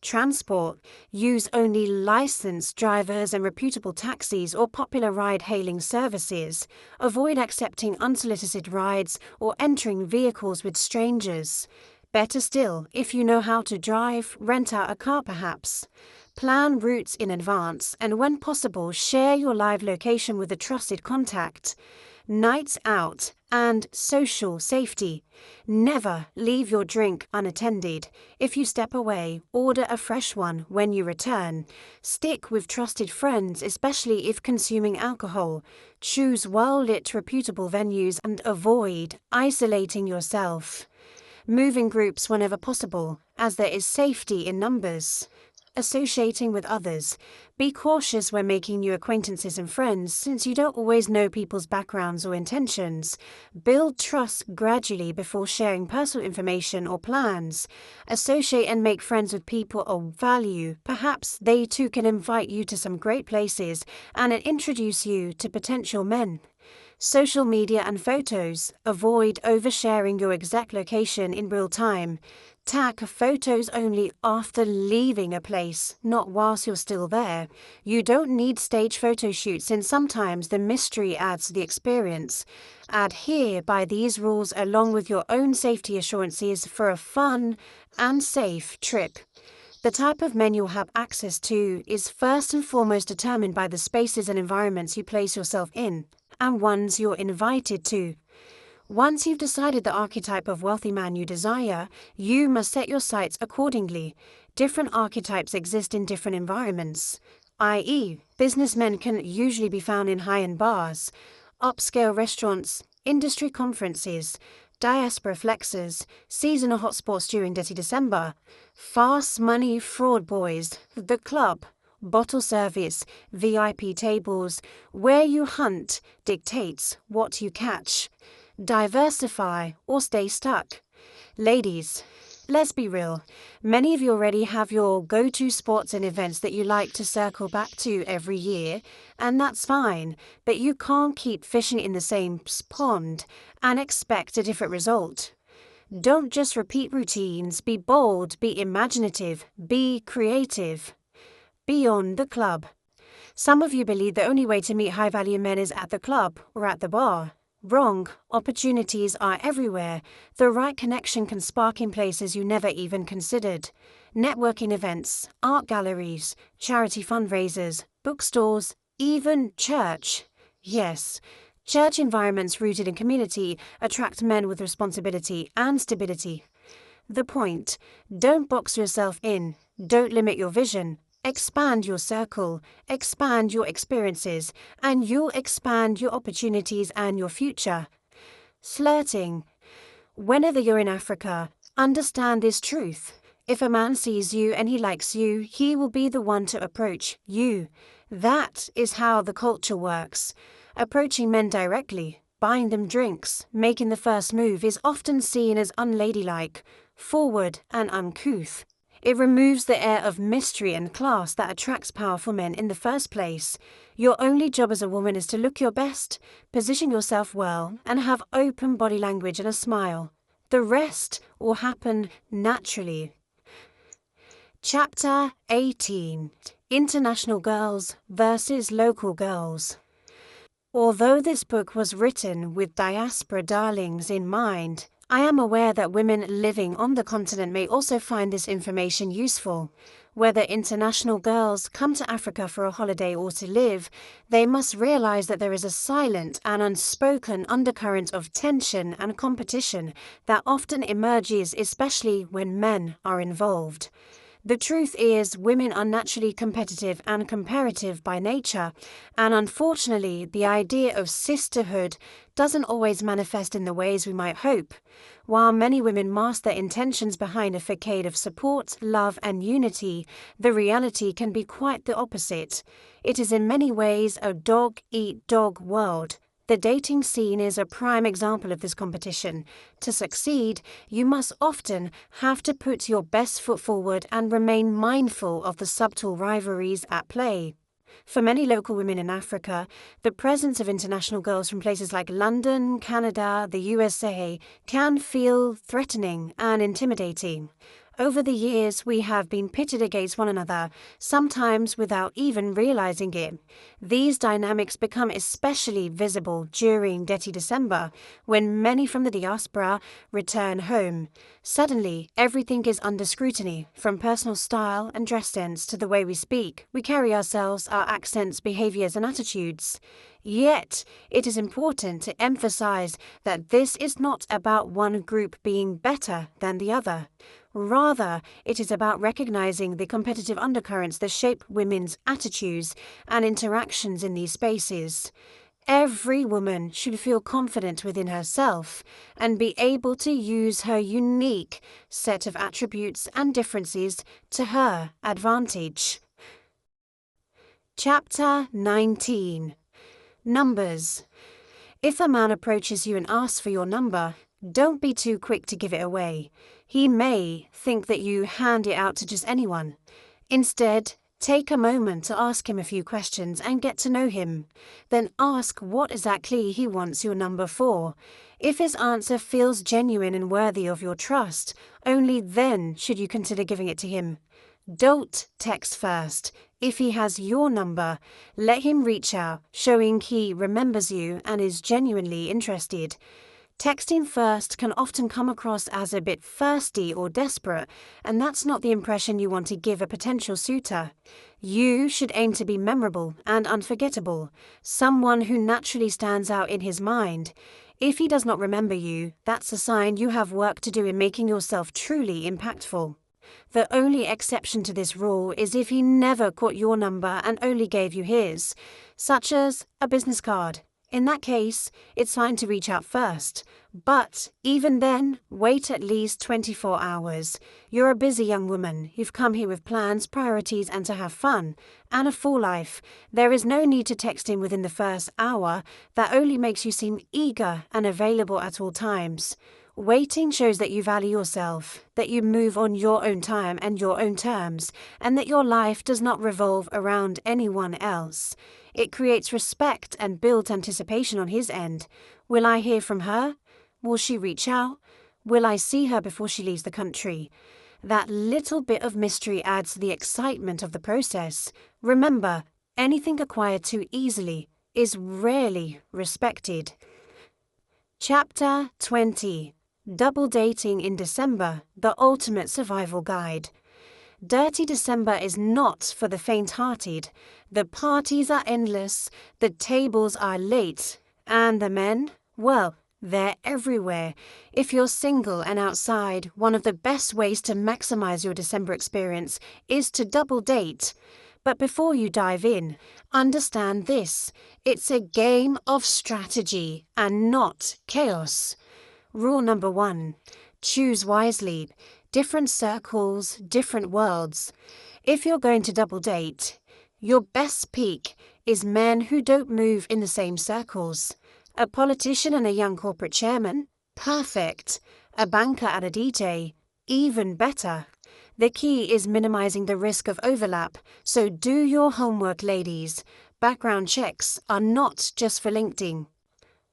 Transport. Use only licensed drivers and reputable taxis or popular ride-hailing services. Avoid accepting unsolicited rides or entering vehicles with strangers. Better still, if you know how to drive, rent out a car perhaps. Plan routes in advance and when possible share your live location with a trusted contact. Nights out and social safety. Never leave your drink unattended. If you step away, order a fresh one when you return. Stick with trusted friends, especially if consuming alcohol. Choose well-lit, reputable venues and avoid isolating yourself. Move in groups whenever possible, as there is safety in numbers. Associating with others. Be cautious when making new acquaintances and friends, since you don't always know people's backgrounds or intentions. Build trust gradually before sharing personal information or plans. Associate and make friends with people of value. Perhaps they too can invite you to some great places and introduce you to potential men. Social media and photos. Avoid oversharing your exact location in real time. Tag photos only after leaving a place, not whilst you're still there. You don't need stage photo shoots since sometimes the mystery adds to the experience. Adhere by these rules along with your own safety assurances for a fun and safe trip. The type of men you'll have access to is first and foremost determined by the spaces and environments you place yourself in, and ones you're invited to. Once you've decided the archetype of wealthy man you desire, you must set your sights accordingly. Different archetypes exist in different environments, i.e., businessmen can usually be found in high-end bars, upscale restaurants, industry conferences, diaspora flexers, seasonal hotspots during dirty December, fast money fraud boys, the club, bottle service, VIP tables. Where you hunt dictates what you catch. Diversify or stay stuck. Ladies, let's be real. Many of you already have your go-to spots and events that you like to circle back to every year, and that's fine, but you can't keep fishing in the same pond and expect a different result. Don't just repeat routines. Be bold, be imaginative, be creative. Beyond the club. Some of you believe the only way to meet high-value men is at the club or at the bar. Wrong. Opportunities are everywhere. The right connection can spark in places you never even considered. Networking events, art galleries, charity fundraisers, bookstores, even church. Yes, church environments rooted in community attract men with responsibility and stability. The point: don't box yourself in. Don't limit your vision. Expand your circle, expand your experiences, and you'll expand your opportunities and your future. Flirting. Whenever you're in Africa, understand this truth. If a man sees you and he likes you, he will be the one to approach you. That is how the culture works. Approaching men directly, buying them drinks, making the first move is often seen as unladylike, forward and uncouth. It removes the air of mystery and class that attracts powerful men in the first place. Your only job as a woman is to look your best, position yourself well, and have open body language and a smile. The rest will happen naturally. Chapter 18. International Girls versus Local Girls. Although this book was written with diaspora darlings in mind, I am aware that women living on the continent may also find this information useful. Whether international girls come to Africa for a holiday or to live, they must realize that there is a silent and unspoken undercurrent of tension and competition that often emerges, especially when men are involved. The truth is, women are naturally competitive and comparative by nature, and unfortunately, the idea of sisterhood doesn't always manifest in the ways we might hope. While many women mask their intentions behind a facade of support, love, and unity, the reality can be quite the opposite. It is in many ways a dog-eat-dog world. The dating scene is a prime example of this competition. To succeed, you must often have to put your best foot forward and remain mindful of the subtle rivalries at play. For many local women in Africa, the presence of international girls from places like London, Canada, the USA can feel threatening and intimidating. Over the years, we have been pitted against one another, sometimes without even realizing it. These dynamics become especially visible during Dirty December, when many from the diaspora return home. Suddenly, everything is under scrutiny, from personal style and dress sense to the way we speak, we carry ourselves, our accents, behaviors, and attitudes. Yet, it is important to emphasize that this is not about one group being better than the other. Rather, it is about recognizing the competitive undercurrents that shape women's attitudes and interactions in these spaces. Every woman should feel confident within herself and be able to use her unique set of attributes and differences to her advantage. Chapter 19. Numbers. If a man approaches you and asks for your number, don't be too quick to give it away. He may think that you hand it out to just anyone. Instead, take a moment to ask him a few questions and get to know him. Then ask what exactly he wants your number for. If his answer feels genuine and worthy of your trust, only then should you consider giving it to him. Don't text first. If he has your number, let him reach out, showing he remembers you and is genuinely interested. Texting first can often come across as a bit thirsty or desperate, and that's not the impression you want to give a potential suitor. You should aim to be memorable and unforgettable, someone who naturally stands out in his mind. If he does not remember you, that's a sign you have work to do in making yourself truly impactful. The only exception to this rule is if he never caught your number and only gave you his, such as a business card. In that case, it's fine to reach out first. But even then, wait at least 24 hours. You're a busy young woman. You've come here with plans, priorities, and to have fun. And a full life. There is no need to text him within the first hour. That only makes you seem eager and available at all times. Waiting shows that you value yourself, that you move on your own time and your own terms, and that your life does not revolve around anyone else. It creates respect and builds anticipation on his end. Will I hear from her? Will she reach out? Will I see her before she leaves the country? That little bit of mystery adds to the excitement of the process. Remember, anything acquired too easily is rarely respected. Chapter 20. Double Dating in December, the Ultimate Survival Guide. Dirty December is not for the faint-hearted. The parties are endless, the tables are late, and the men, well, they're everywhere. If you're single and outside, one of the best ways to maximize your December experience is to double date. But before you dive in, understand this. It's a game of strategy and not chaos. Rule number 1. Choose wisely. Different circles, different worlds. If you're going to double date, your best peak is men who don't move in the same circles. A politician and a young corporate chairman? Perfect. A banker at a DJ? Even better. The key is minimizing the risk of overlap, so do your homework, ladies. Background checks are not just for LinkedIn.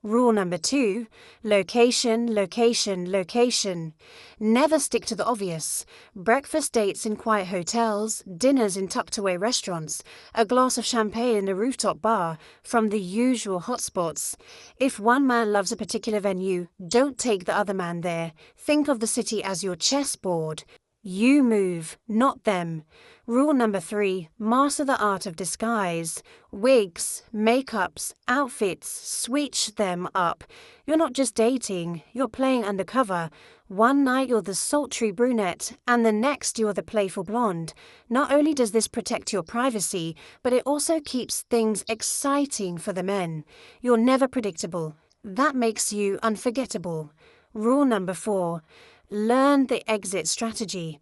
Rule number 2, location, location, location. Never stick to the obvious. Breakfast dates in quiet hotels, dinners in tucked-away restaurants, a glass of champagne in a rooftop bar from the usual hotspots. If one man loves a particular venue, don't take the other man there. Think of the city as your chessboard. You move, not them. Rule number 3, master the art of disguise. Wigs, makeups, outfits, switch them up. You're not just dating, you're playing undercover. One night you're the sultry brunette, and the next you're the playful blonde. Not only does this protect your privacy, but it also keeps things exciting for the men. You're never predictable. That makes you unforgettable. Rule number 4, learn the exit strategy.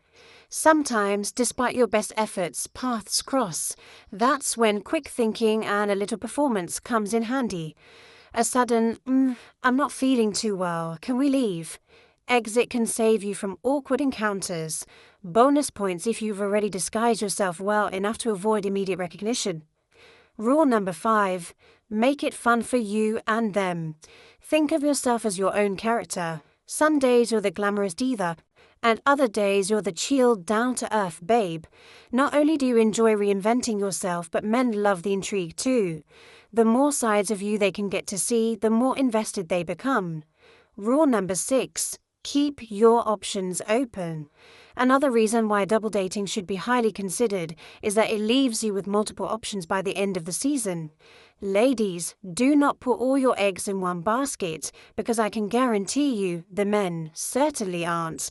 Sometimes, despite your best efforts, paths cross. That's when quick thinking and a little performance comes in handy. A sudden, I'm not feeling too well, can we leave? Exit can save you from awkward encounters. Bonus points if you've already disguised yourself well enough to avoid immediate recognition. Rule number 5, make it fun for you and them. Think of yourself as your own character. Some days you're the glamorous diva, and other days you're the chilled, down-to-earth babe. Not only do you enjoy reinventing yourself, but men love the intrigue too. The more sides of you they can get to see, the more invested they become. Rule number 6, keep your options open. Another reason why double dating should be highly considered is that it leaves you with multiple options by the end of the season. Ladies, do not put all your eggs in one basket, because I can guarantee you the men certainly aren't.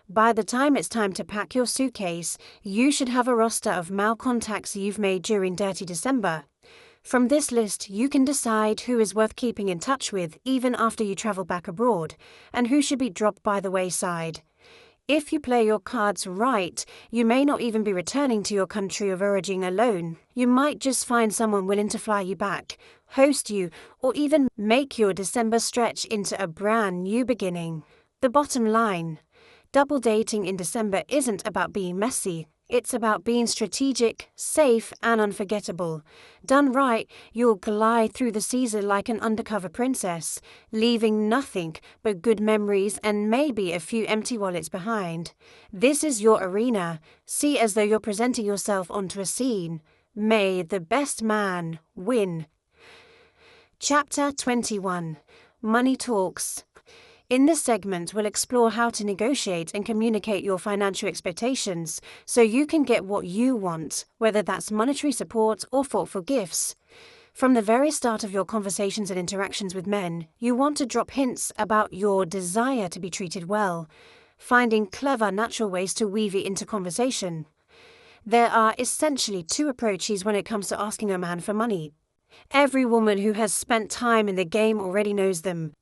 By the time it's time to pack your suitcase, you should have a roster of male contacts you've made during Dirty December. From this list, you can decide who is worth keeping in touch with even after you travel back abroad, and who should be dropped by the wayside. If you play your cards right, you may not even be returning to your country of origin alone. You might just find someone willing to fly you back, host you, or even make your December stretch into a brand new beginning. The bottom line: double dating in December isn't about being messy. It's about being strategic, safe, and unforgettable. Done right, you'll glide through the season like an undercover princess, leaving nothing but good memories and maybe a few empty wallets behind. This is your arena. See it as though you're presenting yourself onto a scene. May the best man win. Chapter 21. Money Talks. In this segment, we'll explore how to negotiate and communicate your financial expectations so you can get what you want, whether that's monetary support or thoughtful gifts. From the very start of your conversations and interactions with men, you want to drop hints about your desire to be treated well, finding clever, natural ways to weave it into conversation. There are essentially 2 approaches when it comes to asking a man for money. Every woman who has spent time in the game already knows them.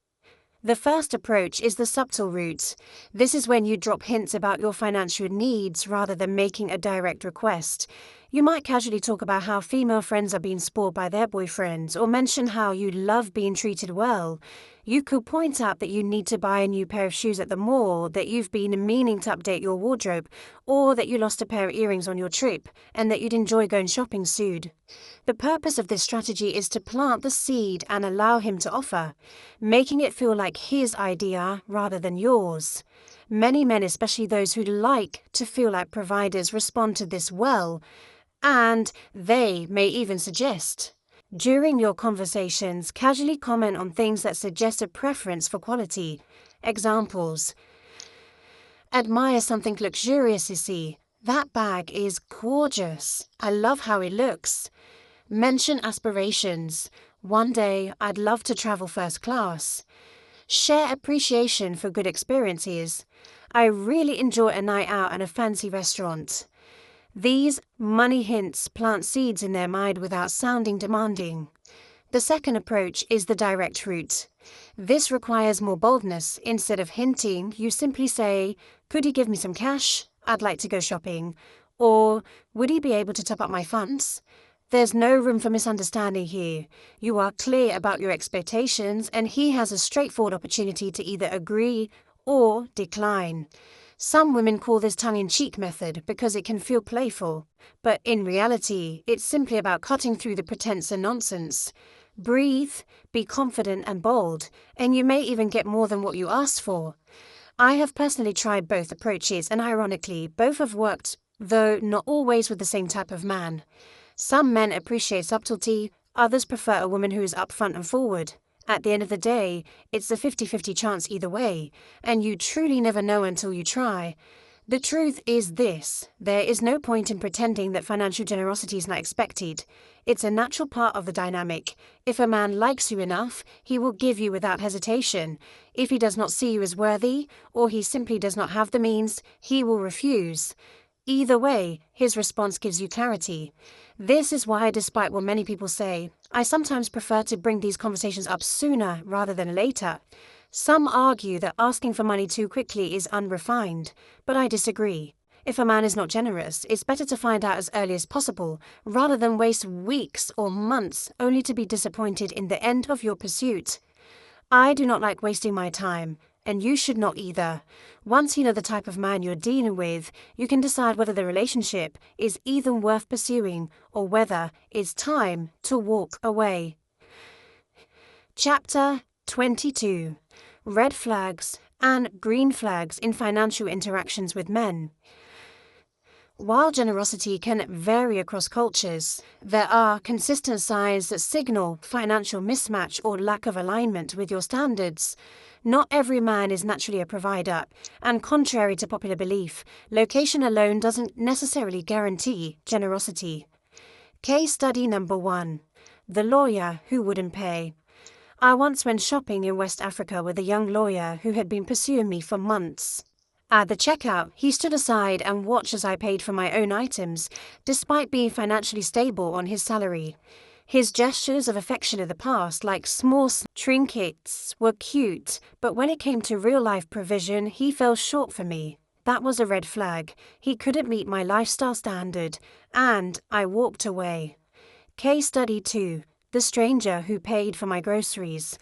The first approach is the subtle route. This is when you drop hints about your financial needs rather than making a direct request. You might casually talk about how female friends are being spoiled by their boyfriends, or mention how you love being treated well. You could point out that you need to buy a new pair of shoes at the mall, that you've been meaning to update your wardrobe, or that you lost a pair of earrings on your trip, and that you'd enjoy going shopping soon. The purpose of this strategy is to plant the seed and allow him to offer, making it feel like his idea rather than yours. Many men, especially those who like to feel like providers, respond to this well, and they may even suggest. During your conversations, casually comment on things that suggest a preference for quality. Examples: admire something luxurious you see. That bag is gorgeous. I love how it looks. Mention aspirations. One day, I'd love to travel first class. Share appreciation for good experiences. I really enjoy a night out at a fancy restaurant. These money hints plant seeds in their mind without sounding demanding. The second approach is the direct route. This requires more boldness. Instead of hinting, you simply say, Could he give me some cash? I'd like to go shopping. Or would he be able to top up my funds? There's no room for misunderstanding here. You are clear about your expectations, and he has a straightforward opportunity to either agree or decline. Some women call this tongue-in-cheek method because it can feel playful, but in reality, it's simply about cutting through the pretense and nonsense. Breathe, be confident and bold, and you may even get more than what you asked for. I have personally tried both approaches, and ironically, both have worked, though not always with the same type of man. Some men appreciate subtlety, others prefer a woman who is upfront and forward. At the end of the day, it's a 50-50 chance either way, and you truly never know until you try. The truth is this: there is no point in pretending that financial generosity is not expected. It's a natural part of the dynamic. If a man likes you enough, he will give you without hesitation. If he does not see you as worthy, or he simply does not have the means, he will refuse. Either way, his response gives you clarity. This is why, despite what many people say, I sometimes prefer to bring these conversations up sooner rather than later. Some argue that asking for money too quickly is unrefined, but I disagree. If a man is not generous, it's better to find out as early as possible, rather than waste weeks or months only to be disappointed in the end of your pursuit. I do not like wasting my time, and you should not either. Once you know the type of man you're dealing with, you can decide whether the relationship is even worth pursuing or whether it's time to walk away. Chapter 22. Red flags and green flags in financial interactions with men. While generosity can vary across cultures, there are consistent signs that signal financial mismatch or lack of alignment with your standards. Not every man is naturally a provider, and contrary to popular belief, location alone doesn't necessarily guarantee generosity. Case study number 1. The lawyer who wouldn't pay. I once went shopping in West Africa with a young lawyer who had been pursuing me for months. At the checkout, he stood aside and watched as I paid for my own items, despite being financially stable on his salary. His gestures of affection in the past, like small trinkets, were cute, but when it came to real-life provision, he fell short for me. That was a red flag. He couldn't meet my lifestyle standard, and I walked away. Case study 2. The stranger who paid for my groceries.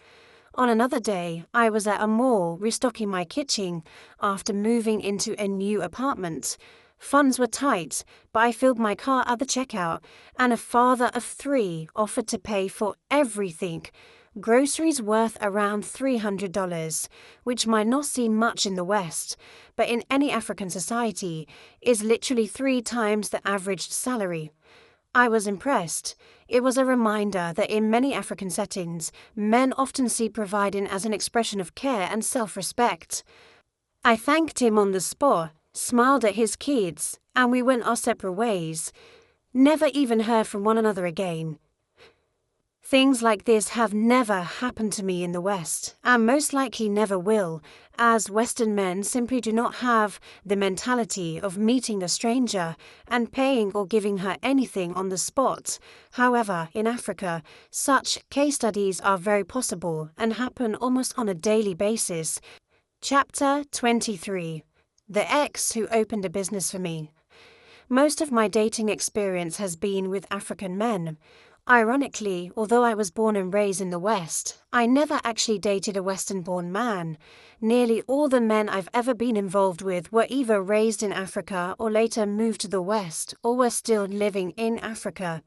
On another day, I was at a mall restocking my kitchen after moving into a new apartment. Funds were tight, but I filled my car at the checkout, and a father of 3 offered to pay for everything. Groceries worth around $300, which might not seem much in the West, but in any African society is literally 3 times the average salary. I was impressed. It was a reminder that in many African settings, men often see providing as an expression of care and self-respect. I thanked him on the spot, smiled at his kids, and we went our separate ways. Never even heard from one another again. Things like this have never happened to me in the West, and most likely never will, as Western men simply do not have the mentality of meeting a stranger and paying or giving her anything on the spot. However, in Africa, such case studies are very possible and happen almost on a daily basis. Chapter 23. The ex who opened a business for me. Most of my dating experience has been with African men. Ironically, although I was born and raised in the West, I never actually dated a Western-born man. Nearly all the men I've ever been involved with were either raised in Africa or later moved to the West or were still living in Africa.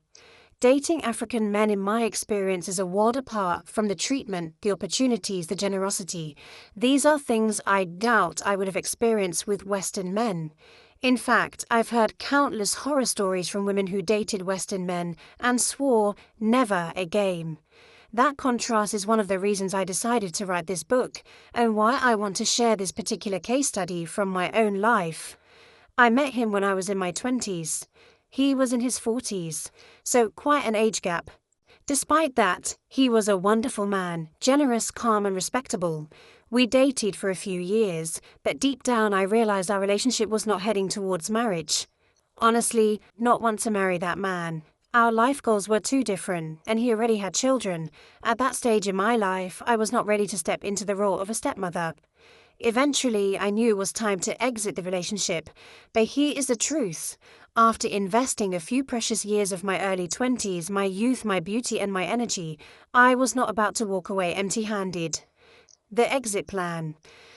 Dating African men in my experience is a world apart from the treatment, the opportunities, the generosity. These are things I doubt I would have experienced with Western men. In fact, I've heard countless horror stories from women who dated Western men and swore never again. That contrast is one of the reasons I decided to write this book, and why I want to share this particular case study from my own life. I met him when I was in my 20s. He was in his 40s, so quite an age gap. Despite that, he was a wonderful man, generous, calm, and respectable. We dated for a few years, but deep down I realized our relationship was not heading towards marriage. Honestly, not want to marry that man. Our life goals were too different, and he already had children. At that stage in my life, I was not ready to step into the role of a stepmother. Eventually, I knew it was time to exit the relationship, but here is the truth. After investing a few precious years of my early 20s, my youth, my beauty, and my energy, I was not about to walk away empty-handed. The exit plan.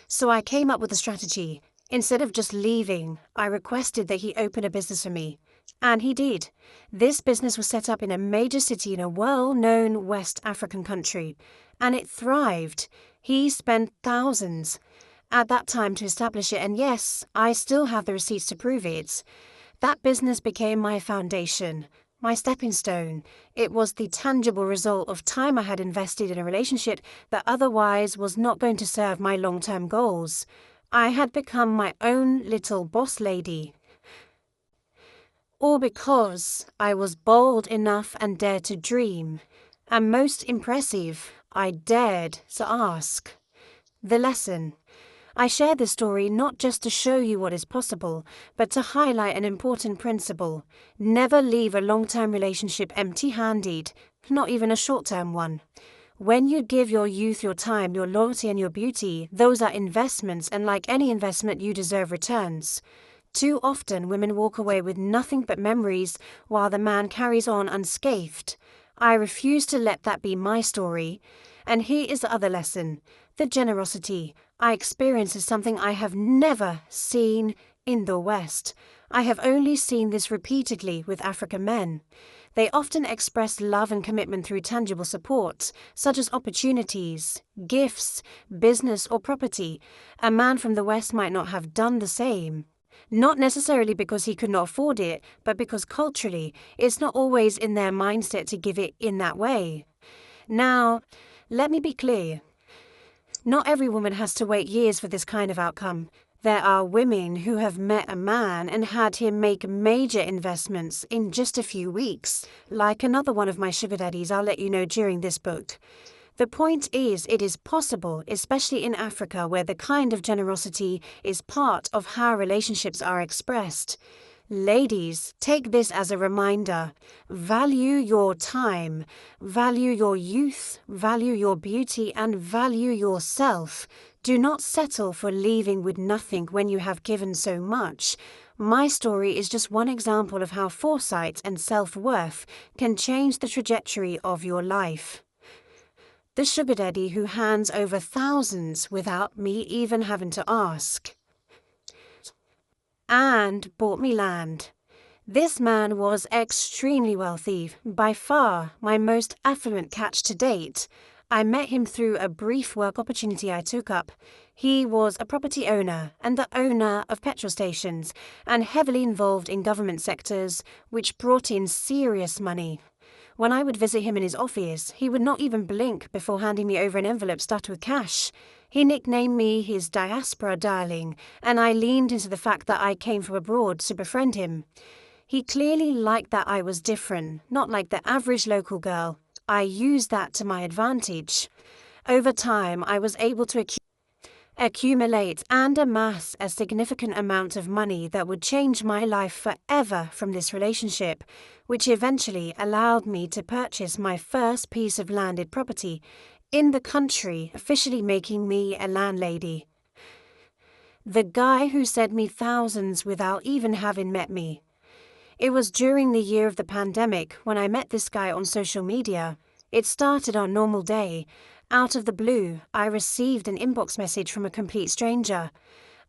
So I came up with a strategy. Instead of just leaving, I requested that he open a business for me. And he did. This business was set up in a major city in a well-known West African country, and it thrived. He spent thousands at that time to establish it, and yes, I still have the receipts to prove it. That business became my foundation, my stepping stone. It was the tangible result of time I had invested in a relationship that otherwise was not going to serve my long-term goals. I had become my own little boss lady. All because I was bold enough and dared to dream. And most impressive, I dared to ask. The lesson. I share this story not just to show you what is possible, but to highlight an important principle. Never leave a long-term relationship empty-handed, not even a short-term one. When you give your youth, your time, your loyalty, and your beauty, those are investments, and like any investment, you deserve returns. Too often, women walk away with nothing but memories, while the man carries on unscathed. I refuse to let that be my story. And here is the other lesson. The generosity I experience is something I have never seen in the West. I have only seen this repeatedly with African men. They often express love and commitment through tangible support, such as opportunities, gifts, business, or property. A man from the West might not have done the same. Not necessarily because he could not afford it, but because culturally, it's not always in their mindset to give it in that way. Now, let me be clear. Not every woman has to wait years for this kind of outcome. There are women who have met a man and had him make major investments in just a few weeks. Like another one of my sugar daddies, I'll let you know during this book. The point is, it is possible, especially in Africa, where the kind of generosity is part of how relationships are expressed. Ladies, take this as a reminder. Value your time, value your youth, value your beauty, and value yourself. Do not settle for leaving with nothing when you have given so much. My story is just one example of how foresight and self-worth can change the trajectory of your life. The sugar daddy who hands over thousands without me even having to ask. And bought me land. This man was extremely wealthy, by far my most affluent catch to date. I met him through a brief work opportunity I took up. He was a property owner and the owner of petrol stations and heavily involved in government sectors, which brought in serious money. When I would visit him in his office, he would not even blink before handing me over an envelope stuffed with cash. He nicknamed me his diaspora darling, and I leaned into the fact that I came from abroad to befriend him. He clearly liked that I was different, not like the average local girl. I used that to my advantage. Over time, I was able to accumulate and amass a significant amount of money that would change my life forever from this relationship, which eventually allowed me to purchase my first piece of landed property in the country, officially making me a landlady. The guy who sent me thousands without even having met me. It was during the year of the pandemic when I met this guy on social media. It started on a normal day. Out of the blue, I received an inbox message from a complete stranger.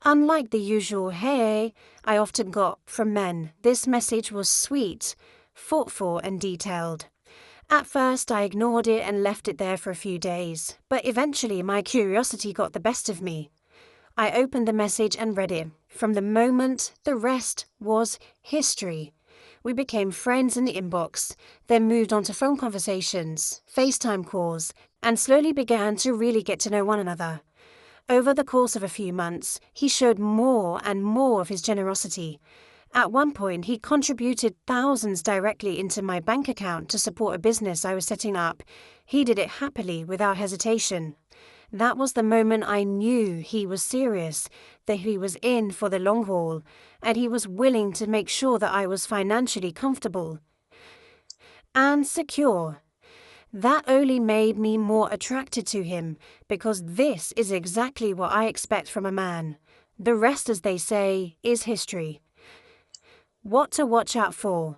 Unlike the usual "hey" I often got from men, this message was sweet, thoughtful, and detailed. At first, I ignored it and left it there for a few days, but eventually my curiosity got the best of me. I opened the message and read it. From the moment, the rest was history. We became friends in the inbox, then moved on to phone conversations, FaceTime calls, and slowly began to really get to know one another. Over the course of a few months, he showed more and more of his generosity. At one point, he contributed thousands directly into my bank account to support a business I was setting up. He did it happily, without hesitation. That was the moment I knew he was serious, that he was in for the long haul, and he was willing to make sure that I was financially comfortable and secure. That only made me more attracted to him, because this is exactly what I expect from a man. The rest, as they say, is history. What to watch out for.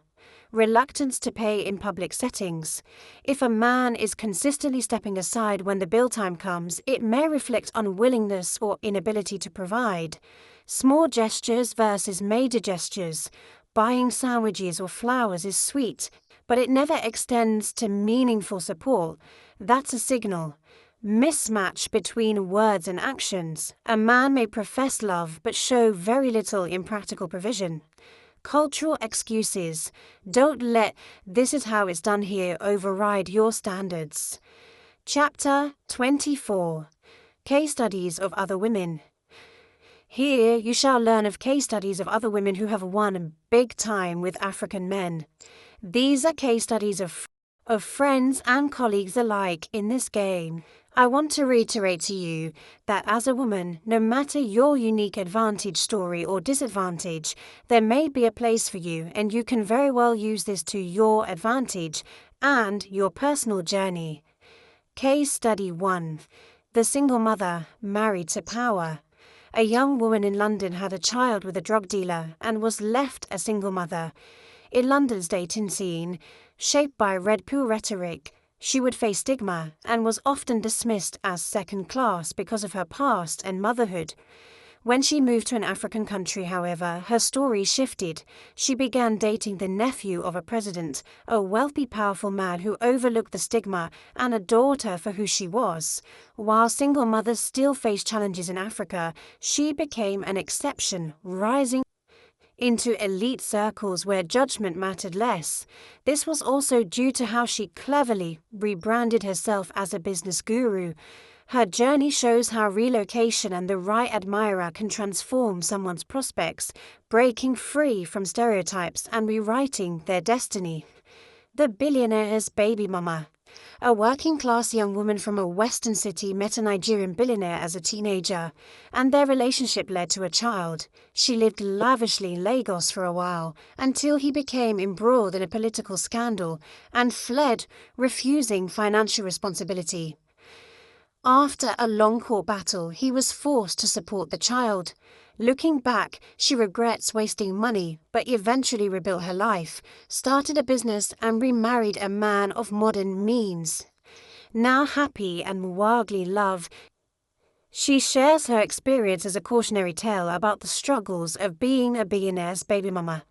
Reluctance to pay in public settings. If a man is consistently stepping aside when the bill time comes, it may reflect unwillingness or inability to provide. Small gestures versus major gestures. Buying sandwiches or flowers is sweet, but it never extends to meaningful support. That's a signal. Mismatch between words and actions. A man may profess love but show very little in practical provision. Cultural excuses. Don't let "this is how it's done here" override your standards. Chapter 24. Case Studies of Other Women. Here you shall learn of case studies of other women who have won big time with African men. These are case studies of friends and colleagues alike in this game. I want to reiterate to you that as a woman, no matter your unique advantage, story, or disadvantage, there may be a place for you, and you can very well use this to your advantage and your personal journey. Case Study 1. The Single Mother Married to Power. A young woman in London had a child with a drug dealer and was left a single mother. In London's dating scene, shaped by red pill rhetoric, she would face stigma and was often dismissed as second class because of her past and motherhood. When she moved to an African country, however, her story shifted. She began dating the nephew of a president, a wealthy, powerful man who overlooked the stigma and adored her for who she was. While single mothers still face challenges in Africa, she became an exception, rising into elite circles where judgment mattered less. This was also due to how she cleverly rebranded herself as a business guru. Her journey shows how relocation and the right admirer can transform someone's prospects, breaking free from stereotypes and rewriting their destiny. The Billionaire's Baby Mama. A working-class young woman from a Western city met a Nigerian billionaire as a teenager, and their relationship led to a child. She lived lavishly in Lagos for a while, until he became embroiled in a political scandal and fled, refusing financial responsibility. After a long court battle, he was forced to support the child. Looking back, she regrets wasting money, but eventually rebuilt her life, started a business and remarried a man of modern means. Now happy and wildly in love, she shares her experience as a cautionary tale about the struggles of being a billionaire's baby mama.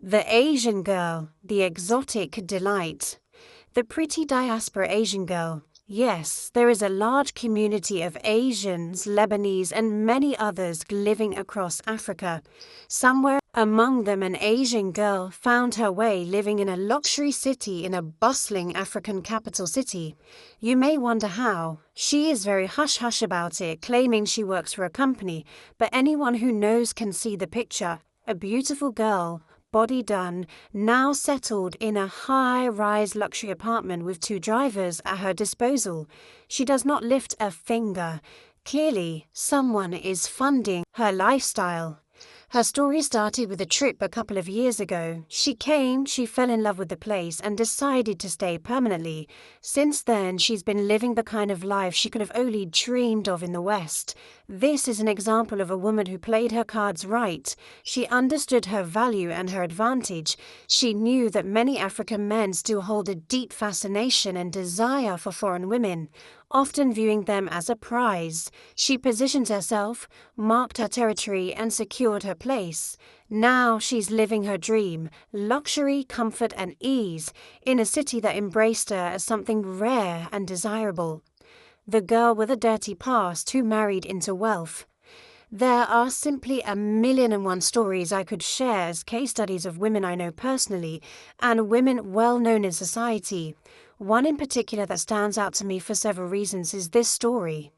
The Asian Girl, the Exotic Delight. The pretty diaspora Asian girl. Yes, there is a large community of Asians, Lebanese, and many others living across Africa. Somewhere among them, an Asian girl found her way living in a luxury city in a bustling African capital city. You may wonder how. She is very hush-hush about it, claiming she works for a company, but anyone who knows can see the picture. A beautiful girl, body done, now settled in a high-rise luxury apartment with 2 drivers at her disposal. She does not lift a finger. Clearly, someone is funding her lifestyle. Her story started with a trip a couple of years ago. She came, she fell in love with the place and decided to stay permanently. Since then, she's been living the kind of life she could have only dreamed of in the West. This is an example of a woman who played her cards right. She understood her value and her advantage. She knew that many African men still hold a deep fascination and desire for foreign women, often viewing them as a prize. She positioned herself, marked her territory, and secured her place. Now she's living her dream, luxury, comfort, and ease, in a city that embraced her as something rare and desirable. The girl with a dirty past who married into wealth. There are simply 1,000,001 stories I could share as case studies of women I know personally and women well known in society. One in particular that stands out to me for several reasons is this story.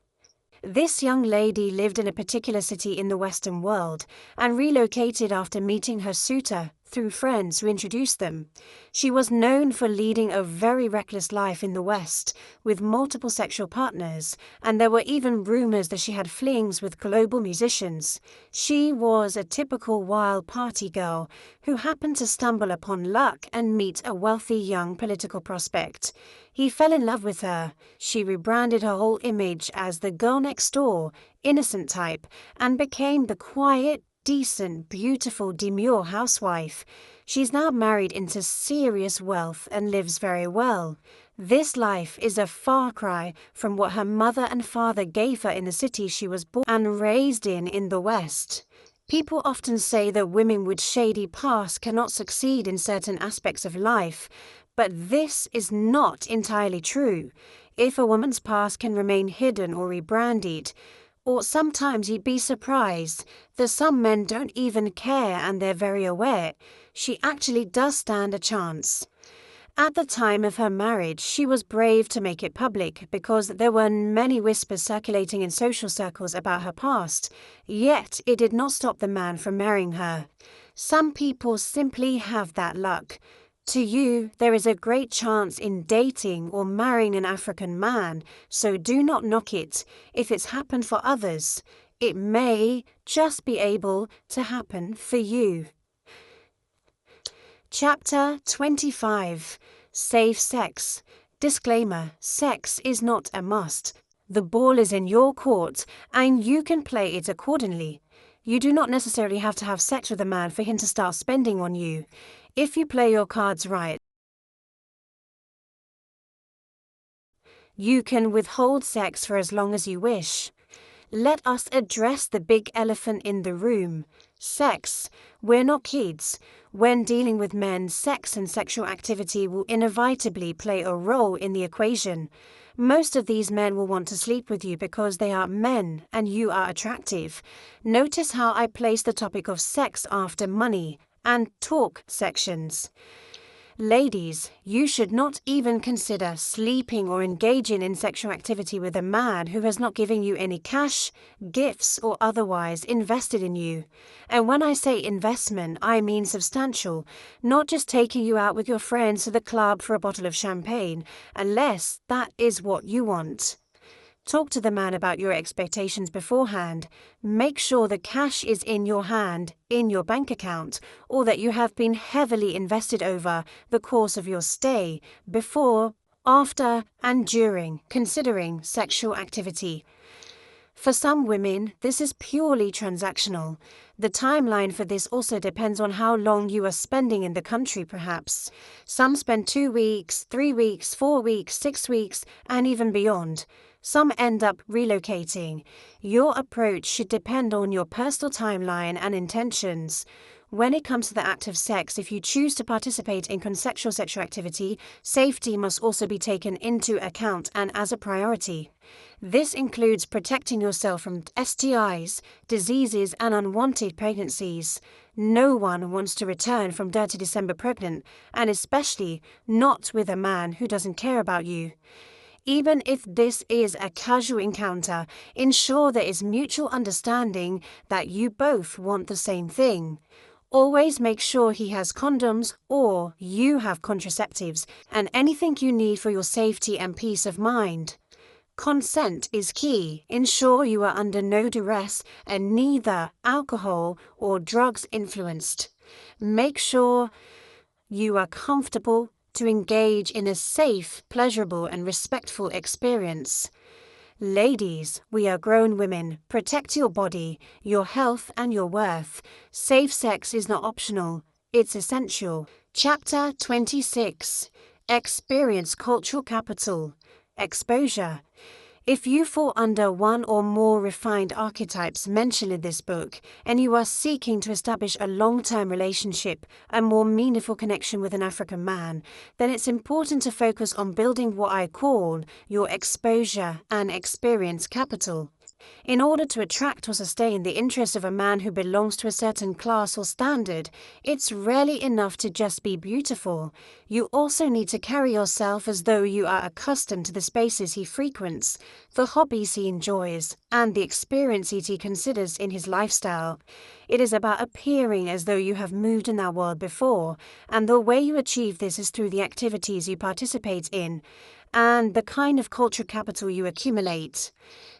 This young lady lived in a particular city in the Western world and relocated after meeting her suitor through friends who introduced them. She was known for leading a very reckless life in the West, with multiple sexual partners, and there were even rumors that she had flings with global musicians. She was a typical wild party girl who happened to stumble upon luck and meet a wealthy young political prospect. He fell in love with her. She rebranded her whole image as the girl next door, innocent type, and became the quiet, decent, beautiful, demure housewife. She's now married into serious wealth and lives very well. This life is a far cry from what her mother and father gave her in the city she was born and raised in the West. People often say that women with shady pasts cannot succeed in certain aspects of life, but this is not entirely true. If a woman's past can remain hidden or rebranded, or sometimes you'd be surprised that some men don't even care and they're very aware, she actually does stand a chance. At the time of her marriage, she was brave to make it public because there were many whispers circulating in social circles about her past, yet it did not stop the man from marrying her. Some people simply have that luck. To you, there is a great chance in dating or marrying an African man, so do not knock it. If it's happened for others, it may just be able to happen for you. Chapter 25. Safe Sex. Disclaimer: sex is not a must. The ball is in your court, and you can play it accordingly. You do not necessarily have to have sex with a man for him to start spending on you. If you play your cards right, you can withhold sex for as long as you wish. Let us address the big elephant in the room: sex. We're not kids. When dealing with men, sex and sexual activity will inevitably play a role in the equation. Most of these men will want to sleep with you because they are men and you are attractive. Notice how I place the topic of sex after money and talk sections. Ladies, you should not even consider sleeping or engaging in sexual activity with a man who has not given you any cash, gifts, or otherwise invested in you. And when I say investment, I mean substantial, not just taking you out with your friends to the club for a bottle of champagne, unless that is what you want. Talk to the man about your expectations beforehand. Make sure the cash is in your hand, in your bank account, or that you have been heavily invested over the course of your stay, before, after, and during considering sexual activity. For some women, this is purely transactional. The timeline for this also depends on how long you are spending in the country, perhaps. Some spend 2 weeks, 3 weeks, 4 weeks, 6 weeks, and even beyond. Some end up relocating. Your approach should depend on your personal timeline and intentions. When it comes to the act of sex, if you choose to participate in consensual sexual activity, safety must also be taken into account and as a priority. This includes protecting yourself from STIs, diseases, and unwanted pregnancies. No one wants to return from Dirty December pregnant, and especially not with a man who doesn't care about you. Even if this is a casual encounter, ensure there is mutual understanding that you both want the same thing. Always make sure he has condoms or you have contraceptives and anything you need for your safety and peace of mind. Consent is key. Ensure you are under no duress and neither alcohol or drugs influenced. Make sure you are comfortable to engage in a safe, pleasurable, and respectful experience. Ladies, we are grown women. Protect your body, your health, and your worth. Safe sex is not optional, it's essential. Chapter 26. Experience cultural capital. Exposure. If you fall under one or more refined archetypes mentioned in this book, and you are seeking to establish a long-term relationship, a more meaningful connection with an African man, then it's important to focus on building what I call your exposure and experience capital. In order to attract or sustain the interest of a man who belongs to a certain class or standard, it's rarely enough to just be beautiful. You also need to carry yourself as though you are accustomed to the spaces he frequents, the hobbies he enjoys, and the experiences he considers in his lifestyle. It is about appearing as though you have moved in that world before, and the way you achieve this is through the activities you participate in and the kind of cultural capital you accumulate.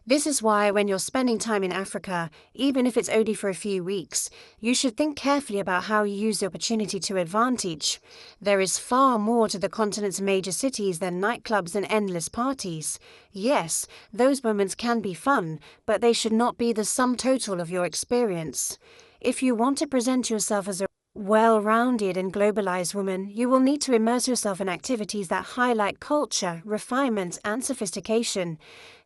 This is why when you're spending time in Africa, even if it's only for a few weeks, you should think carefully about how you use the opportunity to advantage. There is far more to the continent's major cities than nightclubs and endless parties. Yes, those moments can be fun, but they should not be the sum total of your experience. If you want to present yourself as a well-rounded and globalized woman, you will need to immerse yourself in activities that highlight culture, refinement, and sophistication.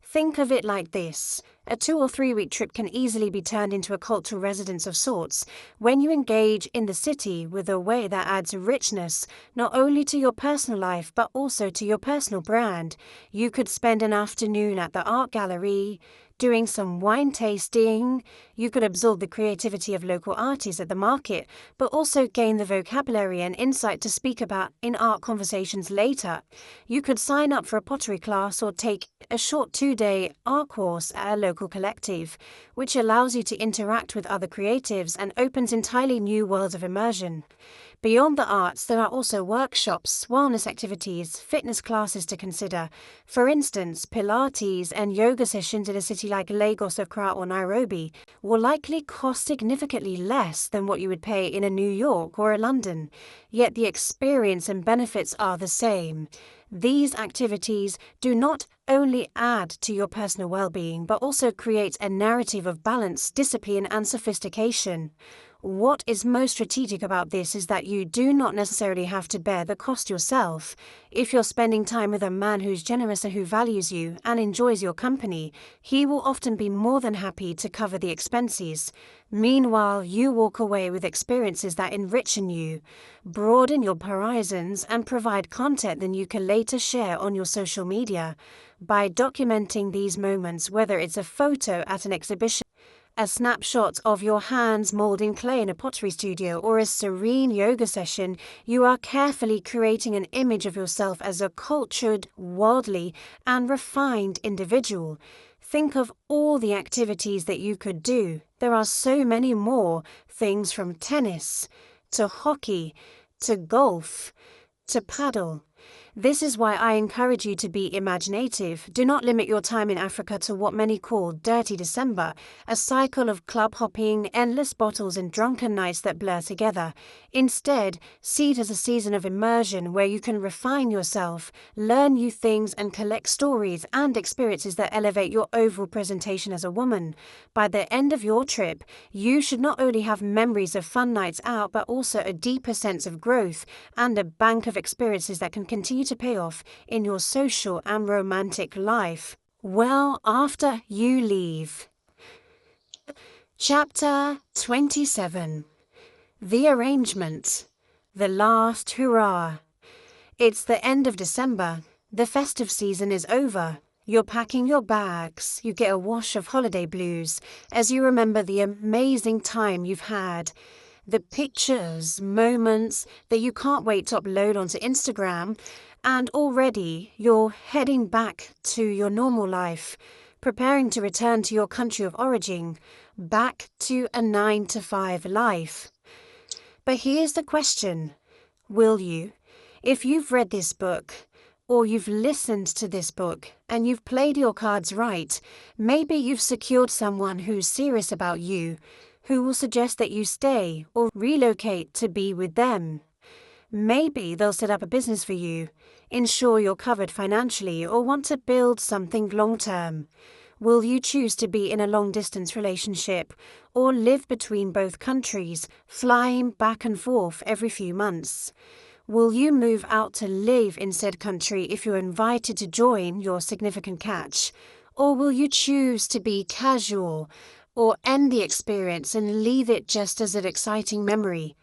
Think of it like this. A 2 or 3 week trip can easily be turned into a cultural residence of sorts when you engage in the city with a way that adds richness not only to your personal life but also to your personal brand. You could spend an afternoon at the art gallery, doing some wine tasting. You could absorb the creativity of local artists at the market, but also gain the vocabulary and insight to speak about in art conversations later. You could sign up for a pottery class or take a short 2-day art course at a local collective, which allows you to interact with other creatives and opens entirely new worlds of immersion. Beyond the arts, there are also workshops, wellness activities, fitness classes to consider. For instance, Pilates and yoga sessions in a city like Lagos, Accra, or Nairobi will likely cost significantly less than what you would pay in a New York or a London, yet the experience and benefits are the same. These activities do not only add to your personal well-being, but also create a narrative of balance, discipline, and sophistication. What is most strategic about this is that you do not necessarily have to bear the cost yourself. If you're spending time with a man who's generous and who values you and enjoys your company, he will often be more than happy to cover the expenses. Meanwhile, you walk away with experiences that enrich you, broaden your horizons, and provide content that you can later share on your social media. By documenting these moments, whether it's a photo at an exhibition, a snapshot of your hands molding clay in a pottery studio, or a serene yoga session, you are carefully creating an image of yourself as a cultured, worldly, and refined individual. Think of all the activities that you could do. There are so many more, things from tennis, to hockey, to golf, to paddle. This is why I encourage you to be imaginative. Do not limit your time in Africa to what many call Dirty December, a cycle of club hopping, endless bottles, and drunken nights that blur together. Instead, see it as a season of immersion where you can refine yourself, learn new things, and collect stories and experiences that elevate your overall presentation as a woman. By the end of your trip, you should not only have memories of fun nights out, but also a deeper sense of growth and a bank of experiences that can continue to pay off in your social and romantic life well after you leave. Chapter 27. The Arrangement. The Last Hurrah. It's the end of December. The festive season is over. You're packing your bags. You get a wash of holiday blues as you remember the amazing time you've had. The pictures, moments that you can't wait to upload onto Instagram, and already you're heading back to your normal life, preparing to return to your country of origin, back to a 9-to-5 life. But here's the question, will you? If you've read this book, or you've listened to this book, and you've played your cards right, maybe you've secured someone who's serious about you, who will suggest that you stay or relocate to be with them. Maybe they'll set up a business for you, ensure you're covered financially, or want to build something long-term. Will you choose to be in a long-distance relationship or live between both countries, flying back and forth every few months? Will you move out to live in said country if you're invited to join your significant catch? Or will you choose to be casual or end the experience and leave it just as an exciting memory?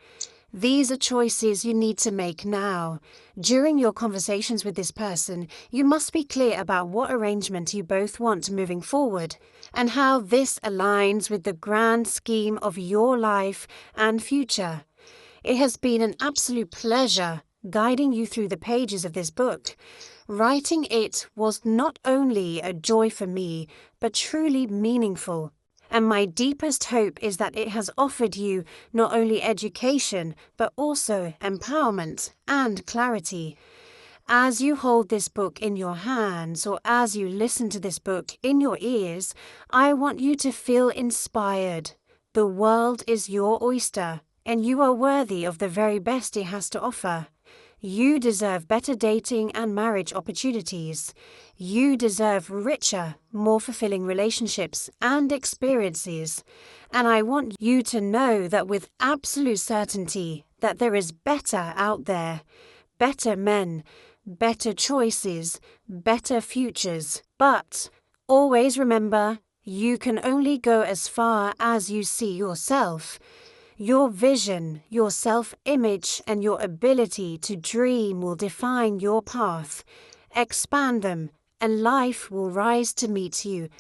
These are choices you need to make now. During your conversations with this person, you must be clear about what arrangement you both want moving forward and how this aligns with the grand scheme of your life and future. It has been an absolute pleasure guiding you through the pages of this book. Writing it was not only a joy for me, but truly meaningful. And my deepest hope is that it has offered you not only education, but also empowerment and clarity. As you hold this book in your hands, or as you listen to this book in your ears, I want you to feel inspired. The world is your oyster, and you are worthy of the very best it has to offer. You deserve better dating and marriage opportunities. You deserve richer, more fulfilling relationships and experiences. And I want you to know that with absolute certainty that there is better out there. Better men, better choices, better futures. But always remember, you can only go as far as you see yourself. Your vision, your self-image, and your ability to dream will define your path. Expand them, and life will rise to meet you.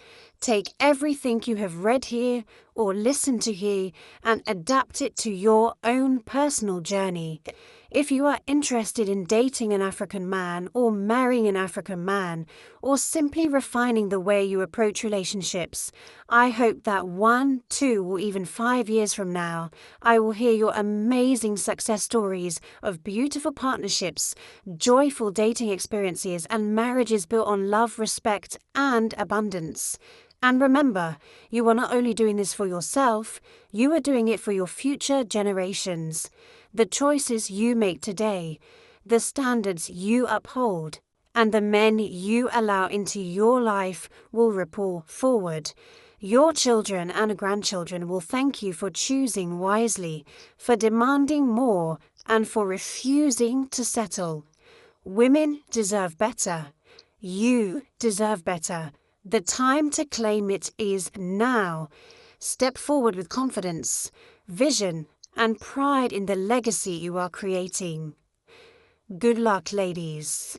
Take everything you have read here or listened to here and adapt it to your own personal journey. If you are interested in dating an African man or marrying an African man, or simply refining the way you approach relationships, I hope that 1, 2, or even 5 years from now, I will hear your amazing success stories of beautiful partnerships, joyful dating experiences, and marriages built on love, respect, and abundance. And remember, you are not only doing this for yourself, you are doing it for your future generations. The choices you make today, the standards you uphold, and the men you allow into your life will ripple forward. Your children and grandchildren will thank you for choosing wisely, for demanding more, and for refusing to settle. Women deserve better. You deserve better. The time to claim it is now. Step forward with confidence, vision, and pride in the legacy you are creating. Good luck, ladies.